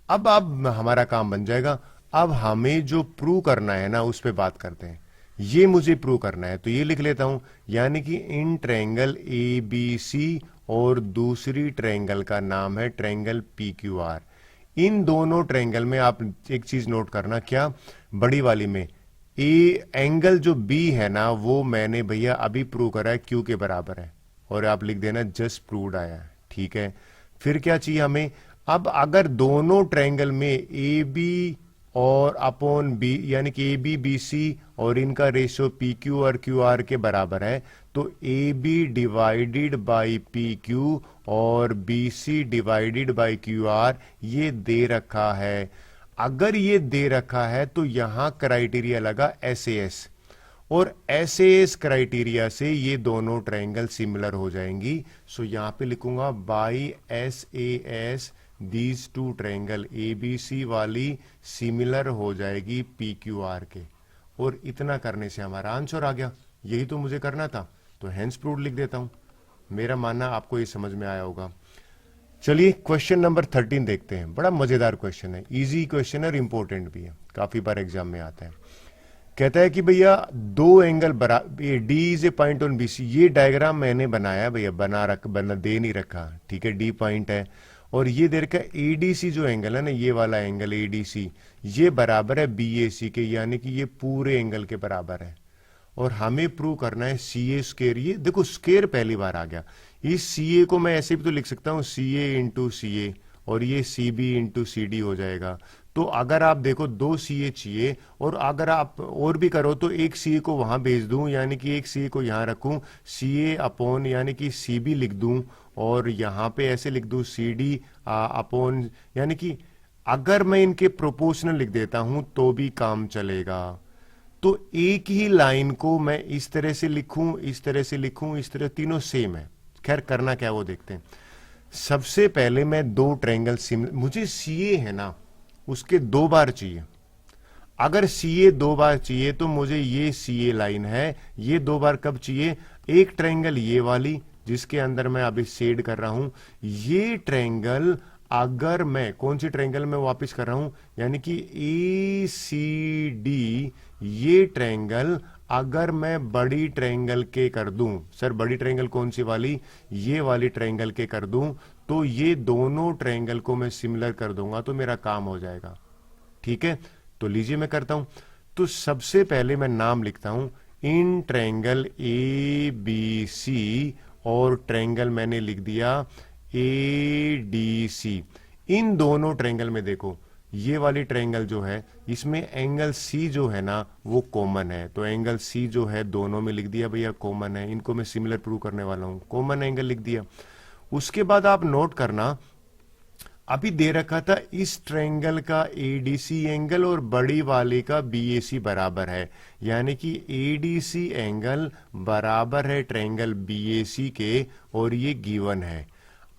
अब हमारा काम बन जाएगा, अब हमें जो प्रूव करना है ना उस पर बात करते हैं। ये मुझे प्रूव करना है, तो ये लिख लेता हूं, यानी कि इन ट्रायंगल ए बी सी और दूसरी ट्रायंगल का नाम है ट्रायंगल पी क्यू आर। इन दोनों ट्रायंगल में आप एक चीज नोट करना, क्या, बड़ी वाली में ए एंगल जो बी है ना वो मैंने भैया अभी प्रूव करा है क्यू के बराबर है, और आप लिख देना जस्ट प्रूव्ड आया है, ठीक है। फिर क्या चाहिए हमें, अब अगर दोनों ट्रायंगल में ए बी और अपॉन बी यानी कि ए बी बी सी और इनका रेशियो पी क्यू और क्यू आर के बराबर है, तो A B divided by P Q और B C divided by Q R ये दे रखा है। अगर ये दे रखा है तो यहां क्राइटेरिया लगा एसएएस, और एसएएस क्राइटेरिया से ये दोनों ट्रायंगल सिमिलर हो जाएंगी। सो यहां पे लिखूंगा by SAS these two triangle A B C वाली सिमिलर हो जाएगी पी क्यू आर के, और इतना करने से हमारा आंसर आ गया। यही तो मुझे करना था, तो हेंस प्रूव्ड लिख देता हूं। मेरा मानना आपको ये समझ में आया होगा। चलिए क्वेश्चन नंबर 13 देखते हैं। बड़ा मजेदार क्वेश्चन है, इजी क्वेश्चन और इंपॉर्टेंट भी है, काफी बार एग्जाम में आता है। कहता है कि भैया दो एंगल बराबर, D is a point on BC. ये डायग्राम मैंने बनाया भैया, बना दे नहीं रखा, ठीक है, डी पॉइंट है, और ये दे रखा एडीसी जो एंगल है ना, ये वाला एंगल एडीसी, ये बराबर है बीएसी के, यानी कि ये पूरे एंगल के बराबर है। और हमें प्रूव करना है सी ए स्केयर। ये देखो स्केयर पहली बार आ गया। इस सी ए को मैं ऐसे भी तो लिख सकता हूं सी ए इंटू सी ए, और ये C B into C D हो जाएगा। तो अगर आप देखो दो सी ए चाहिए, और अगर आप और भी करो तो एक सी ए को वहां भेज दूं, यानी कि एक सी ए को यहां रखूं, सी ए अपॉन यानी कि सी बी लिख दूं, और यहां पे ऐसे लिख दूं सी डी अपॉन, यानी कि अगर मैं इनके प्रोपोर्शनल लिख देता हूं तो भी काम चलेगा। तो एक ही लाइन को मैं इस तरह से लिखूं, इस तरह से लिखूं, इस तरह, तीनों सेम है। खैर करना क्या वो देखते हैं। सबसे पहले मैं दो ट्रायंगल मुझे सीए है ना उसके दो बार चाहिए। अगर सीए दो बार चाहिए तो मुझे ये सीए लाइन है, ये दो बार कब चाहिए, एक ट्रायंगल ये वाली जिसके अंदर मैं अभी शेड कर रहा हूं, ये ट्रायंगल अगर मैं कौन सी ट्रायंगल में वापस कर रहा हूं, यानी कि ए सी डी, ये ट्रायंगल अगर मैं बड़ी ट्रायंगल के कर दूं, सर बड़ी ट्रायंगल कौन सी वाली, ये वाली ट्रायंगल के कर दूं, तो ये दोनों ट्रायंगल को मैं सिमिलर कर दूंगा तो मेरा काम हो जाएगा, ठीक है। तो लीजिए मैं करता हूं। तो सबसे पहले मैं नाम लिखता हूं इन ट्रायंगल ए बी सी, और ट्रायंगल मैंने लिख दिया ए डी सी। इन दोनों ट्रायंगल में देखो ये वाली ट्रायंगल जो है इसमें एंगल सी जो है ना वो कॉमन है, तो एंगल सी जो है दोनों में लिख दिया भैया कॉमन है। इनको मैं सिमिलर प्रूव करने वाला हूं, कॉमन एंगल लिख दिया। उसके बाद आप नोट करना, अभी दे रखा था इस ट्रायंगल का एडीसी एंगल और बड़ी वाले का बीएसी बराबर है, यानी कि एडीसी एंगल बराबर है ट्रायंगल बीएसी के, और ये गिवन है।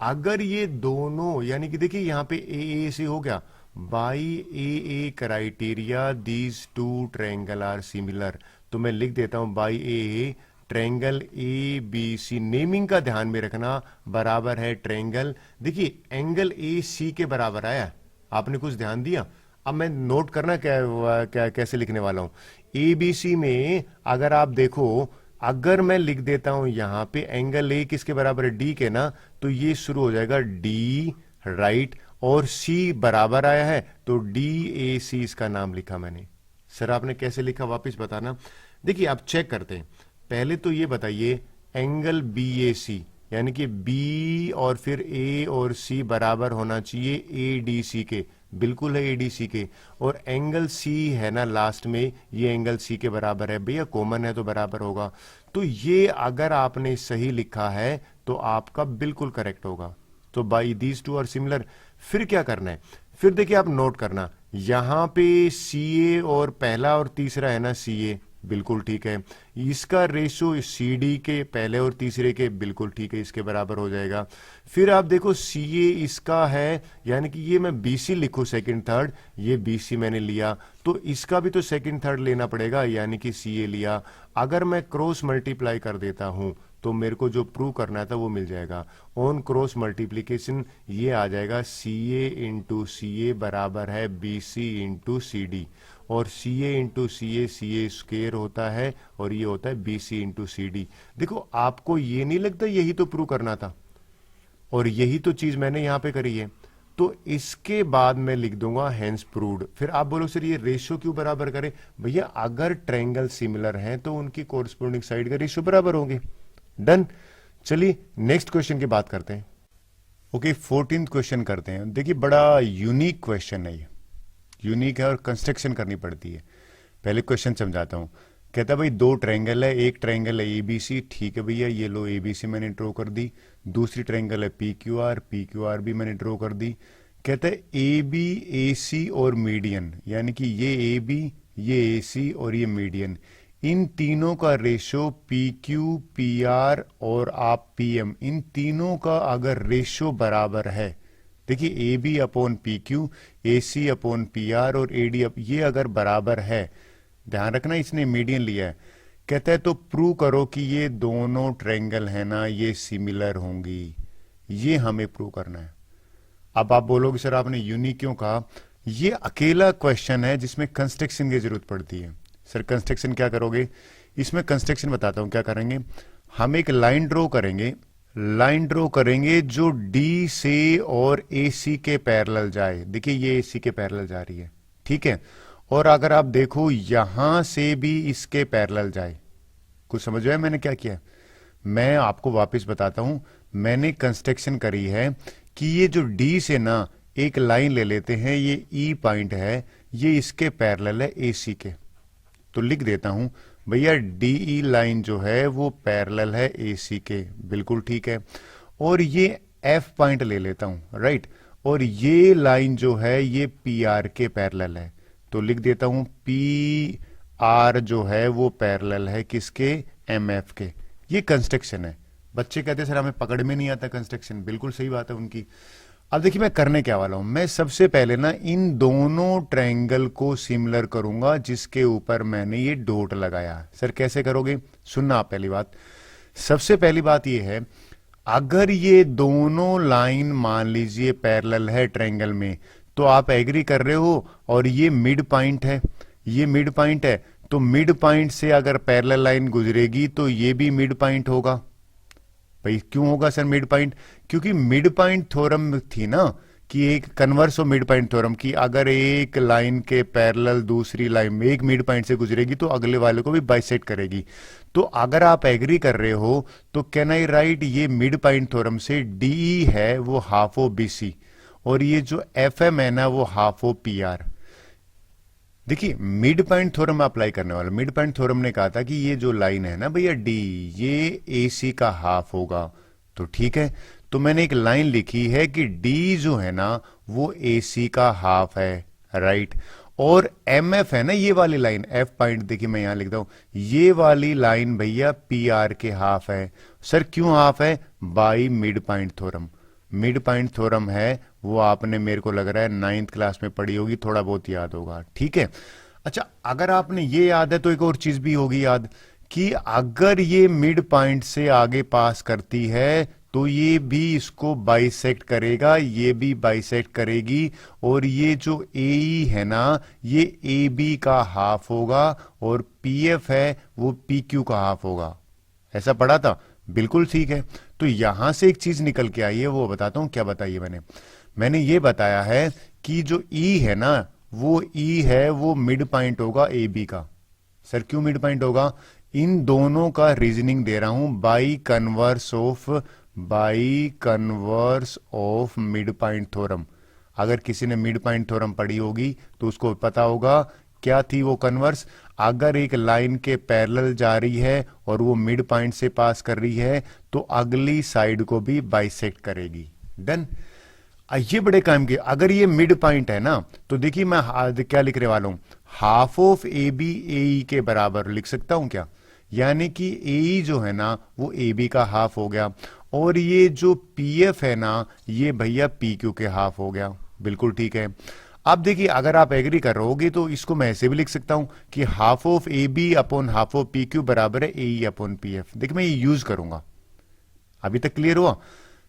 अगर ये दोनों, यानी कि देखिए यहां पे ए से हो गया, by A criteria these two triangle are similar, तो मैं लिख देता हूं by A triangle A B C, naming का ध्यान में रखना, बराबर है ट्रायंगल, देखिए एंगल ए सी के बराबर आया, आपने कुछ ध्यान दिया। अब मैं नोट करना क्या कैसे लिखने वाला हूं, ए बी सी में अगर आप देखो, अगर मैं लिख देता हूं यहां पे एंगल ए किसके बराबर है, डी के ना, तो ये शुरू हो जाएगा डी राइट, और सी बराबर आया है तो डी ए सी इसका नाम लिखा मैंने। सर आपने कैसे लिखा वापस बताना। देखिए आप चेक करते हैं, पहले तो ये बताइए एंगल बी ए सी, यानी कि बी और फिर ए और सी बराबर होना चाहिए ए डी सी के, बिल्कुल है ए डी सी के, और एंगल सी है ना लास्ट में, ये एंगल सी के बराबर है भैया, कॉमन है तो बराबर होगा। तो ये अगर आपने सही लिखा है तो आपका बिल्कुल करेक्ट होगा। तो by these two are similar. फिर क्या करना है, फिर देखिए आप नोट करना, यहां पे सी ए और पहला और तीसरा है ना सी ए, बिल्कुल ठीक है, इसका रेशो सी डी के पहले और तीसरे के बिल्कुल ठीक है, इसके बराबर हो जाएगा। फिर आप देखो सी ए इसका है, यानी कि ये मैं बी सी लिखूं सेकंड थर्ड, ये बी सी मैंने लिया, तो इसका भी तो सेकंड थर्ड लेना पड़ेगा, यानी कि सी ए लिया। अगर मैं क्रॉस मल्टीप्लाई कर देता हूं तो मेरे को जो प्रूव करना था वो मिल जाएगा। ऑन क्रॉस मल्टीप्लीकेशन ये आ जाएगा CA इंटू CA बराबर है BC इंटू CD, और CA इंटू CA स्क्वेयर होता है और ये होता है BC इंटू CD। देखो आपको ये नहीं लगता यही तो प्रूव करना था, और यही तो चीज मैंने यहां पे करी है। तो इसके बाद मैं लिख दूंगा हेंस प्रूव्ड। फिर आप बोलो सर ये रेशियो क्यों बराबर करें? भैया अगर ट्रायंगल सिमिलर हैं तो उनकी कोरस्पोंडिंग साइड का रेशियो बराबर होंगे। डन। चलिए नेक्स्ट क्वेश्चन की बात करते हैं। ओके 14th क्वेश्चन करते हैं। देखिए बड़ा यूनिक क्वेश्चन है, ये यूनिक है और कंस्ट्रक्शन करनी पड़ती है। पहले क्वेश्चन समझाता हूं। कहता है भाई दो ट्रायंगल है, एक ट्रायंगल है ABC, ठीक है भैया ये लो ABC मैंने ड्रॉ कर दी। दूसरी ट्रायंगल है PQR भी मैंने ड्रॉ कर दी। कहता है AB AC और मीडियन, यानी कि ये AB ये AC और ये मीडियन, इन तीनों का रेशो PQ PR और आप PM, इन तीनों का अगर रेशो बराबर है, देखिए AB upon PQ, AC upon PR और AD ये अगर बराबर है, ध्यान रखना इसने मीडियन लिया है। कहता है तो प्रूव करो कि ये दोनों ट्रायंगल है ना ये सिमिलर होंगी, ये हमें प्रूव करना है। अब आप बोलोगे सर आपने यूनिक क्यों कहा? ये अकेला क्वेश्चन है जिसमें कंस्ट्रक्शन की जरूरत पड़ती है। सर कंस्ट्रक्शन क्या करोगे? इसमें कंस्ट्रक्शन बताता हूं क्या करेंगे। हम एक लाइन ड्रॉ करेंगे जो D से और AC के पैरेलल जाए। देखिए ये AC के पैरेलल जा रही है, ठीक है, और अगर आप देखो यहां से भी इसके पैरेलल जाए। कुछ समझ आया मैंने क्या किया? मैं आपको वापस बताता हूं। मैंने कंस्ट्रक्शन करी है कि ये जो D से ना एक लाइन ले लेते हैं, ये E पॉइंट है, ये इसके पैरेलल है AC के। तो लिख देता हूं भैया DE लाइन जो है वो पैरेलल है AC के, बिल्कुल ठीक है। और ये F पॉइंट ले लेता हूं, राइट, और ये लाइन जो है ये PR के पैरेलल है। तो लिख देता हूं PR जो है वो पैरेलल है किसके? MF के। ये कंस्ट्रक्शन है। बच्चे कहते हैं सर हमें पकड़ में नहीं आता कंस्ट्रक्शन, बिल्कुल सही बात है उनकी। अब देखिए मैं करने क्या वाला हूं। मैं सबसे पहले ना इन दोनों ट्रायंगल को सिमिलर करूंगा जिसके ऊपर मैंने ये डॉट लगाया। सर कैसे करोगे? सुनना आप। पहली बात, सबसे पहली बात ये है, अगर ये दोनों लाइन मान लीजिए पैरेलल है ट्रायंगल में, तो आप एग्री कर रहे हो, और ये मिड पॉइंट है, ये मिड पॉइंट है, तो मिड पॉइंट से अगर पैरेलल लाइन गुजरेगी तो ये भी मिड पॉइंट होगा। भाई क्यों होगा सर मिड पॉइंट? क्योंकि मिड पॉइंट थ्योरम थी ना कि एक converse of mid point theorem की अगर एक लाइन के पैरेलल दूसरी लाइन में एक मिड पॉइंट से गुजरेगी तो अगले वाले को भी बाइसेक्ट करेगी। तो अगर आप एग्री कर रहे हो तो कैन आई राइट ये मिड पॉइंट थ्योरम से DE है वो हाफ ऑफ BC, और ये जो FM है ना वो हाफ ऑफ PR। देखिए मिड पॉइंट थ्योरम अप्लाई करने वाला। मिड पॉइंट थ्योरम ने कहा था कि ये जो लाइन है ना भैया D, ये AC का हाफ होगा। तो ठीक है, तो मैंने एक लाइन लिखी है कि D जो है ना वो AC का हाफ है, राइट, और MF है ना ये वाली लाइन F पॉइंट, देखिए मैं यहां लिखता हूं, ये वाली लाइन भैया PR के हाफ है। सर क्यों हाफ है? By mid point theorem. Mid point theorem है वो आपने मेरे को लग रहा है 9th क्लास में पढ़ी होगी, थोड़ा बहुत याद होगा, ठीक है। अच्छा अगर आपने ये याद है तो एक और चीज भी होगी याद कि अगर ये मिड पॉइंट से आगे पास करती है तो ये भी इसको बाइसेक्ट करेगा, ये भी बाइसेक्ट करेगी, और ये जो AE है ना ये AB का हाफ होगा, और PF है वो PQ का हाफ होगा। ऐसा पढ़ा था, बिल्कुल ठीक है। तो यहां से एक चीज निकल के आई है, वो बताता हूं। क्या बताइए? मैंने ये बताया है कि जो E है ना वो E है वो मिड पॉइंट होगा AB का। सर क्यों मिड पॉइंट होगा? इन दोनों का रीजनिंग दे रहा हूं by converse of mid point theorem. अगर किसी ने मिड पॉइंट थ्योरम पढ़ी होगी तो उसको पता होगा क्या थी वो कन्वर्स। अगर एक लाइन के पैरेलल जा रही है और वो मिड पॉइंट से पास कर रही है तो अगली साइड को भी बाइसेक्ट करेगी। डन। ये बड़े काम के। अगर ये मिड पॉइंट है ना तो देखिए मैं क्या लिखने वाला हूं, हाफ ऑफ AB AE के बराबर लिख सकता हूं क्या? यानी कि AE जो है ना वो AB का हाफ हो गया, और ये जो PF है ना ये भैया PQ के हाफ हो गया। बिल्कुल ठीक है। अब देखिए अगर आप एग्री कर रहोगे तो इसको मैं ऐसे भी लिख सकता हूं कि half of AB upon half of PQ बराबर है AE अपॉन PF। देखिए मैं ये यूज करूंगा, अभी तक क्लियर हुआ?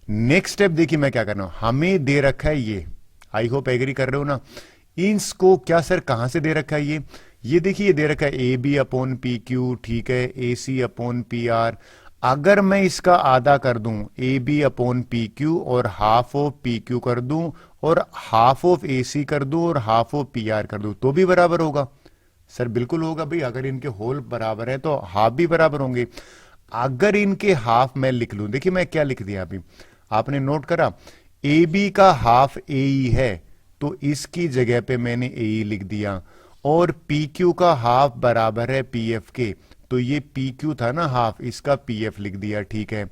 नेक्स्ट स्टेप देखिए मैं क्या कर रहा हूं, हमें दे रखा है ये, आई होप एग्री कर रहे हो ना, इसको क्या सर कहां से दे रखा है ये देखिए, ये दे रखा है A B upon P Q, ठीक है, A C upon P R. अगर मैं इसका आधा कर दूं A B upon P Q और हाफ ऑफ पी क्यू कर दूं और हाफ ऑफ ए सी कर दूं और हाफ ऑफ पी आर कर दूं तो भी बराबर होगा? सर बिल्कुल होगा भाई, अगर इनके होल बराबर है तो हाफ भी बराबर होंगे। अगर इनके हाफ मैं लिख लूं, देखिए मैं क्या लिख दिया अभी, आपने नोट करा, ए बी का हाफ ए ई है तो इसकी जगह पे मैंने ए ई लिख दिया, और पी क्यू का हाफ बराबर है पी एफ के, तो ये पी क्यू था ना हाफ, इसका पी एफ लिख दिया, ठीक है।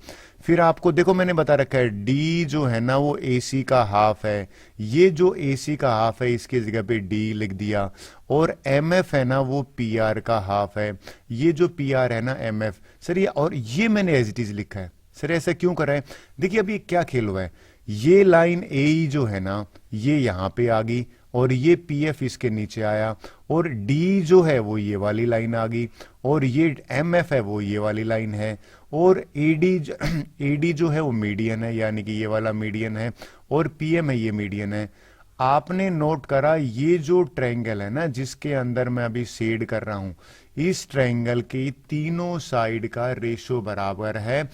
फिर आपको देखो मैंने बता रखा है डी जो है ना वो ए सी का हाफ है, ये जो ए सी का हाफ है इसकी जगह पे डी लिख दिया, और एम एफ है ना वो पी आर का हाफ है, ये जो पी आर है ना एम एफ। सर ये, और ये मैंने एज इट इज लिखा है, सर ऐसा क्यों करा है? देखिए अभी क्या खेल हुआ है, ये लाइन ए ई जो है ना ये यहां पे आ गई और ये पी एफ इसके नीचे आया, और डी जो है वो ये वाली लाइन आ गई, और ये एम एफ है वो ये वाली लाइन है, और एडी जो है वो मीडियन है, यानी कि ये वाला मीडियन है, और पीएम है ये मीडियन है। आपने नोट करा ये जो ट्रायंगल है ना जिसके अंदर मैं अभी शेड कर रहा हूं, इस ट्रायंगल के तीनों साइड का रेशो बराबर है।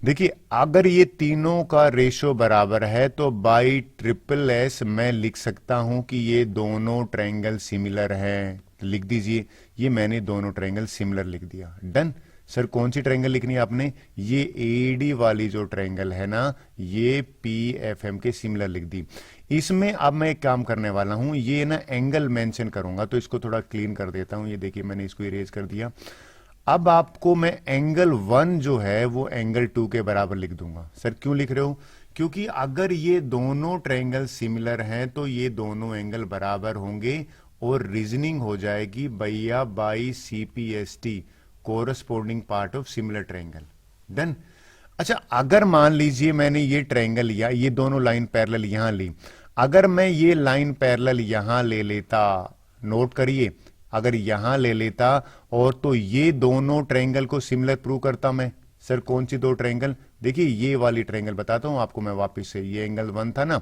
देखिए अगर ये तीनों का रेशो बराबर है तो बाई ट्रिपल एस मैं लिख सकता हूं कि ये दोनों ट्रायंगल सिमिलर हैं। लिख दीजिए, ये मैंने दोनों ट्रायंगल सिमिलर लिख दिया, डन। सर कौन सी ट्रायंगल लिखनी है आपने? ये एडी वाली जो ट्रायंगल है ना ये पी एफ एम के सिमिलर लिख दी। इसमें अब मैं एक काम करने वाला हूं, ये ना एंगल मेंशन करूंगा, तो इसको थोड़ा क्लीन कर देता हूं। ये देखिए मैंने इसको इरेज कर दिया। अब आपको मैं एंगल 1 जो है वो एंगल 2 के बराबर लिख दूंगा। सर क्यों लिख रहे हो? क्योंकि अगर ये दोनों ट्रायंगल सिमिलर हैं तो ये दोनों एंगल बराबर होंगे, और रीजनिंग हो जाएगी भैया by CPST, corresponding part of similar triangle, done. अच्छा अगर मान लीजिए मैंने ये ट्रायंगल या ये दोनों लाइन पैरेलल यहां ली, अगर मैं ये लाइन पैरेलल यहां ले लेता, नोट करिए, अगर यहां ले लेता और तो ये दोनों ट्रायंगल को सिमिलर प्रूव करता मैं। सर कौन सी दो ट्रायंगल? देखिए ये वाली ट्रायंगल बताता हूं आपको मैं वापस से, ये एंगल 1 था ना,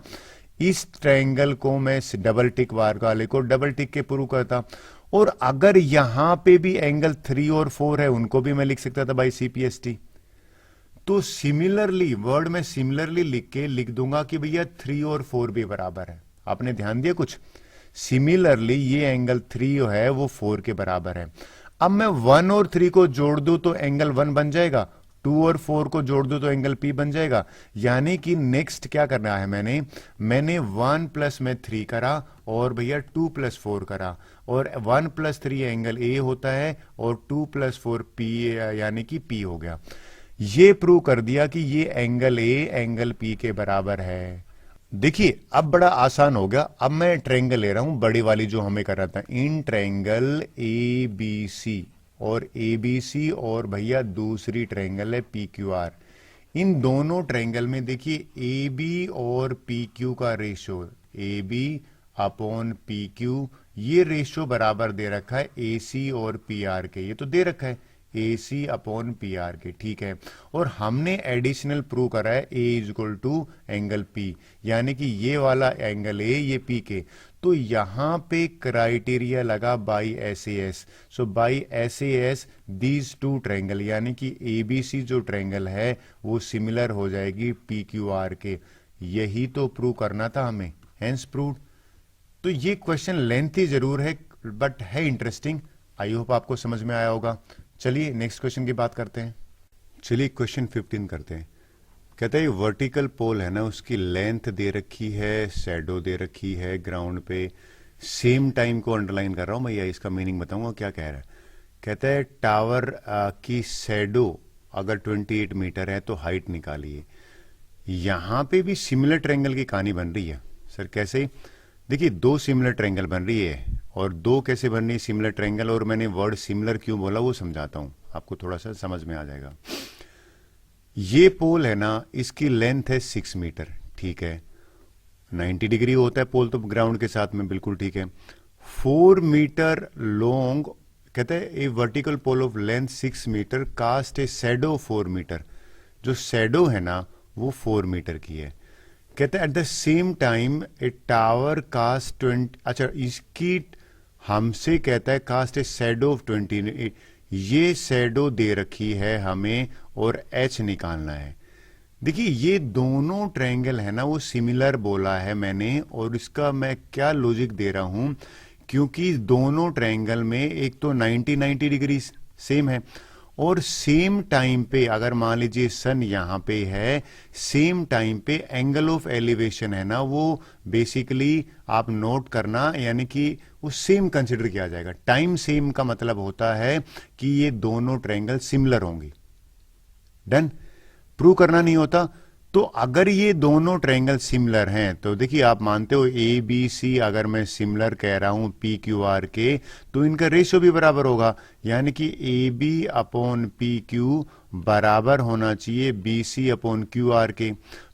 इस ट्रायंगल को मैं डबल टिक वार वाले को डबल टिक के प्रूव करता, और अगर यहां पे भी एंगल 3 और 4 है उनको भी मैं लिख सकता था बाई सीपीएसटी। तो सिमिलरली वर्ड में सिमिलरली लिख के लिख दूंगा कि भैया 3 और 4 भी बराबर है। आपने ध्यान दिया कुछ? सिमिलरली ये एंगल 3 है वो 4 के बराबर है। अब मैं 1 और 3 को जोड़ दूं तो एंगल 1 बन जाएगा, 2 और 4 को जोड़ दूं तो एंगल पी बन जाएगा। यानी कि नेक्स्ट क्या करना है, मैंने 1 प्लस में 3 करा और भैया 2 प्लस 4 करा, और 1 प्लस 3 एंगल ए होता है और 2 प्लस 4 पी यानी कि पी हो गया। ये प्रूव कर दिया कि ये एंगल ए एंगल पी के बराबर है। देखिए अब बड़ा आसान हो गया। अब मैं ट्रायंगल ले रहा हूं बड़ी वाली जो हमें कर रहा था, इन ट्रायंगल ए बी सी, और ए बी सी और भैया दूसरी ट्रायंगल है पी क्यू आर। इन दोनों ट्रायंगल में देखिए ए बी और पी क्यू का ratio, A B upon P Q, ये रेशो बराबर दे रखा है ए सी और पी आर के, ये तो दे रखा है A C upon P R के, ठीक है। और हमने एडिशनल प्रूव करा है A is equal to angle P, यानी कि ये वाला एंगल ए ये पी के, तो यहां पे क्राइटेरिया लगा by S A S. So by S A S these two triangle, यानी कि ए बी सी जो ट्रायंगल है वो सिमिलर हो जाएगी पी क्यू आर के। यही तो प्रूव करना था हमें, हेंस प्रूव्ड। तो ये क्वेश्चन लेंथी जरूर है बट है इंटरेस्टिंग। आई होप आपको समझ में आया होगा। चलिए नेक्स्ट क्वेश्चन की बात करते हैं। चलिए क्वेश्चन 15 करते हैं। कहता है वर्टिकल पोल है ना उसकी लेंथ दे रखी है, शैडो दे रखी है ग्राउंड पे, सेम टाइम को अंडरलाइन कर रहा हूं मैं, या इसका मीनिंग बताऊंगा क्या कह रहा है। कहता है टावर की शैडो अगर 28 मीटर है तो हाइट निकालिए। यहां पे भी सिमिलर ट्रायंगल की कहानी बन रही है। सर कैसे? देखिए दो सिमिलर ट्रायंगल बन रही है, और दो कैसे बन रही है सिमिलर ट्रायंगल, और मैंने वर्ड सिमिलर क्यों बोला वो समझाता हूं, आपको थोड़ा सा समझ में आ जाएगा। ये पोल है ना इसकी लेंथ है 6 मीटर, ठीक है, 90 डिग्री होता है पोल तो ग्राउंड के साथ में, बिल्कुल ठीक है। 4 मीटर लॉन्ग, कहते हैं a vertical pole of length 6 metre cast a shadow 4 metre. जो शैडो है ना वो 4 मीटर की है। कहते हैं at the same time a tower cast 20, अच्छा इसकी हमसे कहता है कास्ट ए शैडो ऑफ 20, ये शैडो दे रखी है हमें और एच निकालना है। देखिए ये दोनों ट्रायंगल है ना वो सिमिलर बोला है मैंने, और इसका मैं क्या लॉजिक दे रहा हूं, क्योंकि दोनों ट्रायंगल में एक तो 90 डिग्री सेम है, और सेम टाइम पे अगर मान लीजिए सन यहां पे है, सेम टाइम पे एंगल ऑफ एलिवेशन है ना वो बेसिकली आप नोट करना, यानी कि वो सेम कंसिडर किया जाएगा। टाइम सेम का मतलब होता है कि ये दोनों ट्रायंगल सिमिलर होंगे। डन। प्रूव करना नहीं होता। तो अगर ये दोनों ट्रायंगल सिमिलर हैं तो देखिए आप मानते हो ए बी सी अगर मैं सिमिलर कह रहा हूं पी क्यू आर के, तो इनका रेशियो भी बराबर होगा, यानी कि A B upon P Q बराबर होना चाहिए B C upon Q R के।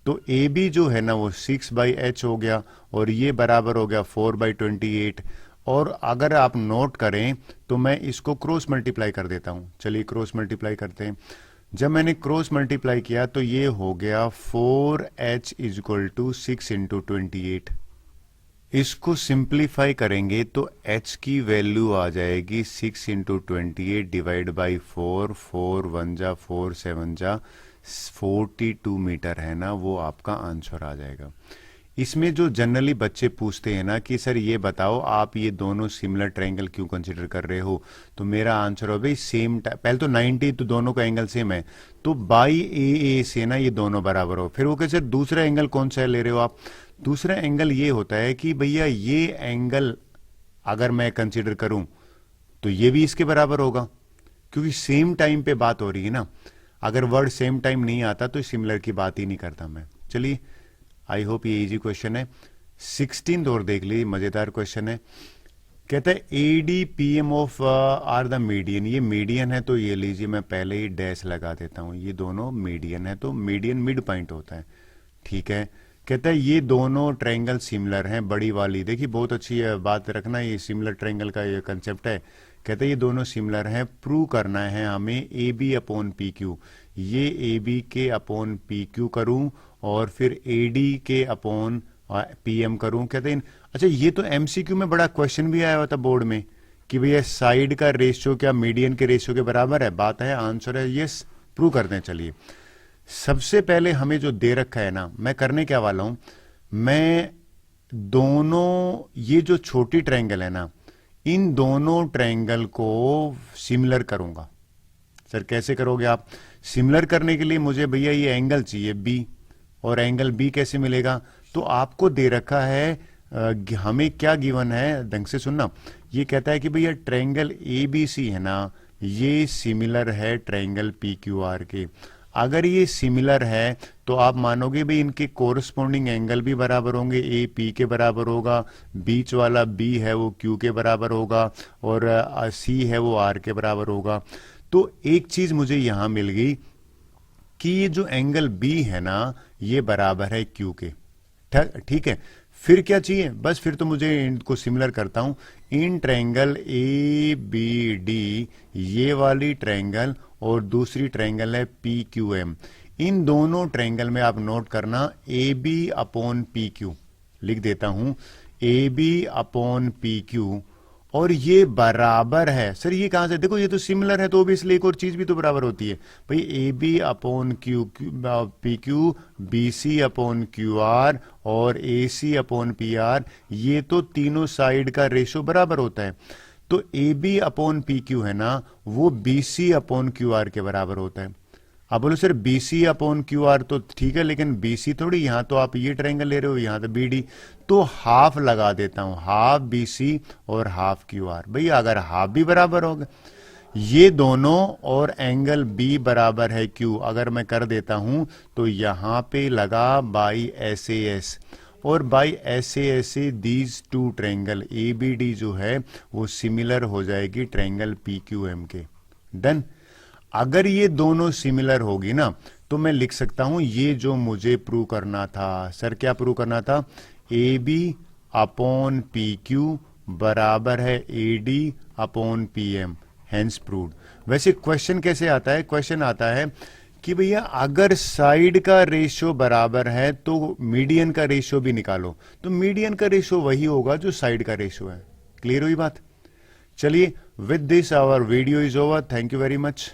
तो ए बी जो है ना वो 6/h हो गया और ये बराबर हो गया 4/28। और अगर आप नोट करें तो मैं इसको क्रॉस मल्टीप्लाई कर देता हूं। चलिए क्रॉस मल्टीप्लाई करते हैं। जब मैंने क्रॉस मल्टीप्लाई किया तो ये हो गया 4h is equal to 6 into 28। इसको सिंप्लीफाई करेंगे तो h की वैल्यू आ जाएगी 6 इंटू 28 डिवाइड बाई 4, 4 1 जा 4 7 जा 42 मीटर है ना, वो आपका आंसर आ जाएगा। इसमें जो जनरली बच्चे पूछते हैं ना कि सर ये बताओ आप ये दोनों सिमिलर ट्रायंगल क्यों कंसीडर कर रहे हो, तो मेरा आंसर हो भाई सेम, पहले तो 90 तो दोनों का एंगल सेम है, तो बाई ए से ना ये दोनों बराबर हो। फिर वो कहे सर दूसरा एंगल कौन सा ले रहे हो आप, दूसरा एंगल ये होता है कि भैया ये एंगल अगर मैं कंसीडर करूं तो ये भी इसके बराबर होगा, क्योंकि सेम टाइम पे बात हो रही है ना। अगर वर्ड सेम टाइम नहीं आता तो सिमिलर की बात ही नहीं करता मैं। चलिए आई होप ये इजी क्वेश्चन है। 16 और देख लीजिए, मजेदार क्वेश्चन है। कहता है A D P M of are the median, ये मीडियन है तो ये लीजिए मैं पहले ही डैश लगा देता हूं, ये दोनों मीडियन है तो मीडियन मिड पॉइंट होता है, ठीक है। कहता है ये दोनों ट्रायंगल सिमिलर हैं, बड़ी वाली देखिए बहुत अच्छी है बात रखना, ये सिमिलर ट्रायंगल का ये कंसेप्ट है। कहते हैं ये दोनों सिमिलर हैं, प्रूव करना है हमें A B upon P Q, ये ए बी के अपॉन पी क्यू करूं और फिर ए डी के अपॉन पी एम करूं। कहते हैं अच्छा ये तो एमसीक्यू में बड़ा क्वेश्चन भी आया हुआ था बोर्ड में कि भैया साइड का रेशियो क्या मीडियन के रेशियो के बराबर है, बात है आंसर है यस, प्रूव करते हैं। चलिए सबसे पहले हमें जो दे रखा है ना, मैं करने क्या वाला हूं, मैं दोनों ये जो छोटी ट्रायंगल है ना इन दोनों ट्रायंगल को सिमिलर करूंगा। सर कैसे करोगे आप, सिमिलर करने के लिए मुझे भैया ये एंगल चाहिए बी, और एंगल बी कैसे मिलेगा, तो आपको दे रखा है हमें क्या गिवन है, ढंग से सुनना। ये कहता है कि भैया ट्रायंगल ए बी सी है ना ये सिमिलर है ट्रायंगल पी क्यू आर के। अगर ये सिमिलर है तो आप मानोगे भाई इनके कोरस्पॉन्डिंग एंगल भी बराबर होंगे, ए पी के बराबर होगा, बीच वाला बी है वो क्यू के बराबर होगा, और सी है वो आर के बराबर होगा। तो एक चीज मुझे यहां मिल गई कि ये जो एंगल बी है ना ये बराबर है क्यू के, ठीक है। फिर क्या चाहिए, बस फिर तो मुझे इनको सिमिलर करता हूं, इन ट्रायंगल ए बी डी, ये वाली ट्रायंगल और दूसरी ट्रायंगल है पी क्यू एम, इन दोनों ट्रायंगल में आप नोट करना A B upon P Q, लिख देता हूं A B upon P Q, और ये बराबर है। सर ये कहां से, देखो ये तो सिमिलर है तो भी इसलिए एक और चीज भी तो बराबर होती है भाई, A B upon Q P Q, B C upon Q R और A C upon P R, ये तो तीनों साइड का रेशो बराबर होता है। तो A B upon P Q है ना वो B C upon Q R के बराबर होता है। अब बोलो sir B C upon Q R तो ठीक है, लेकिन बी सी थोड़ी, यहां तो आप ये ट्रायंगल ले रहे हो, यहां तो बी डी, तो हाफ लगा देता हूं, हाफ बी सी और हाफ क्यू आर। भैया अगर हाफ भी बराबर होगा ये दोनों और एंगल बी बराबर है क्यू, अगर मैं कर देता हूं तो यहां पे लगा बाई एस ए एस, और by S A these two triangle A B D जो है वो सिमिलर हो जाएगी ट्रायंगल पी क्यू एम के। डन। अगर ये दोनों सिमिलर होगी ना तो मैं लिख सकता हूं ये जो मुझे प्रूव करना था, सर क्या प्रूव करना था, A B upon P Q बराबर है A D upon P M, hence proved. वैसे क्वेश्चन कैसे आता है, क्वेश्चन आता है कि भैया अगर साइड का रेशियो बराबर है तो मीडियन का रेशियो भी निकालो, तो मीडियन का रेशियो वही होगा जो साइड का रेशियो है। क्लियर हुई बात? चलिए, with this our video is over. Thank you very much.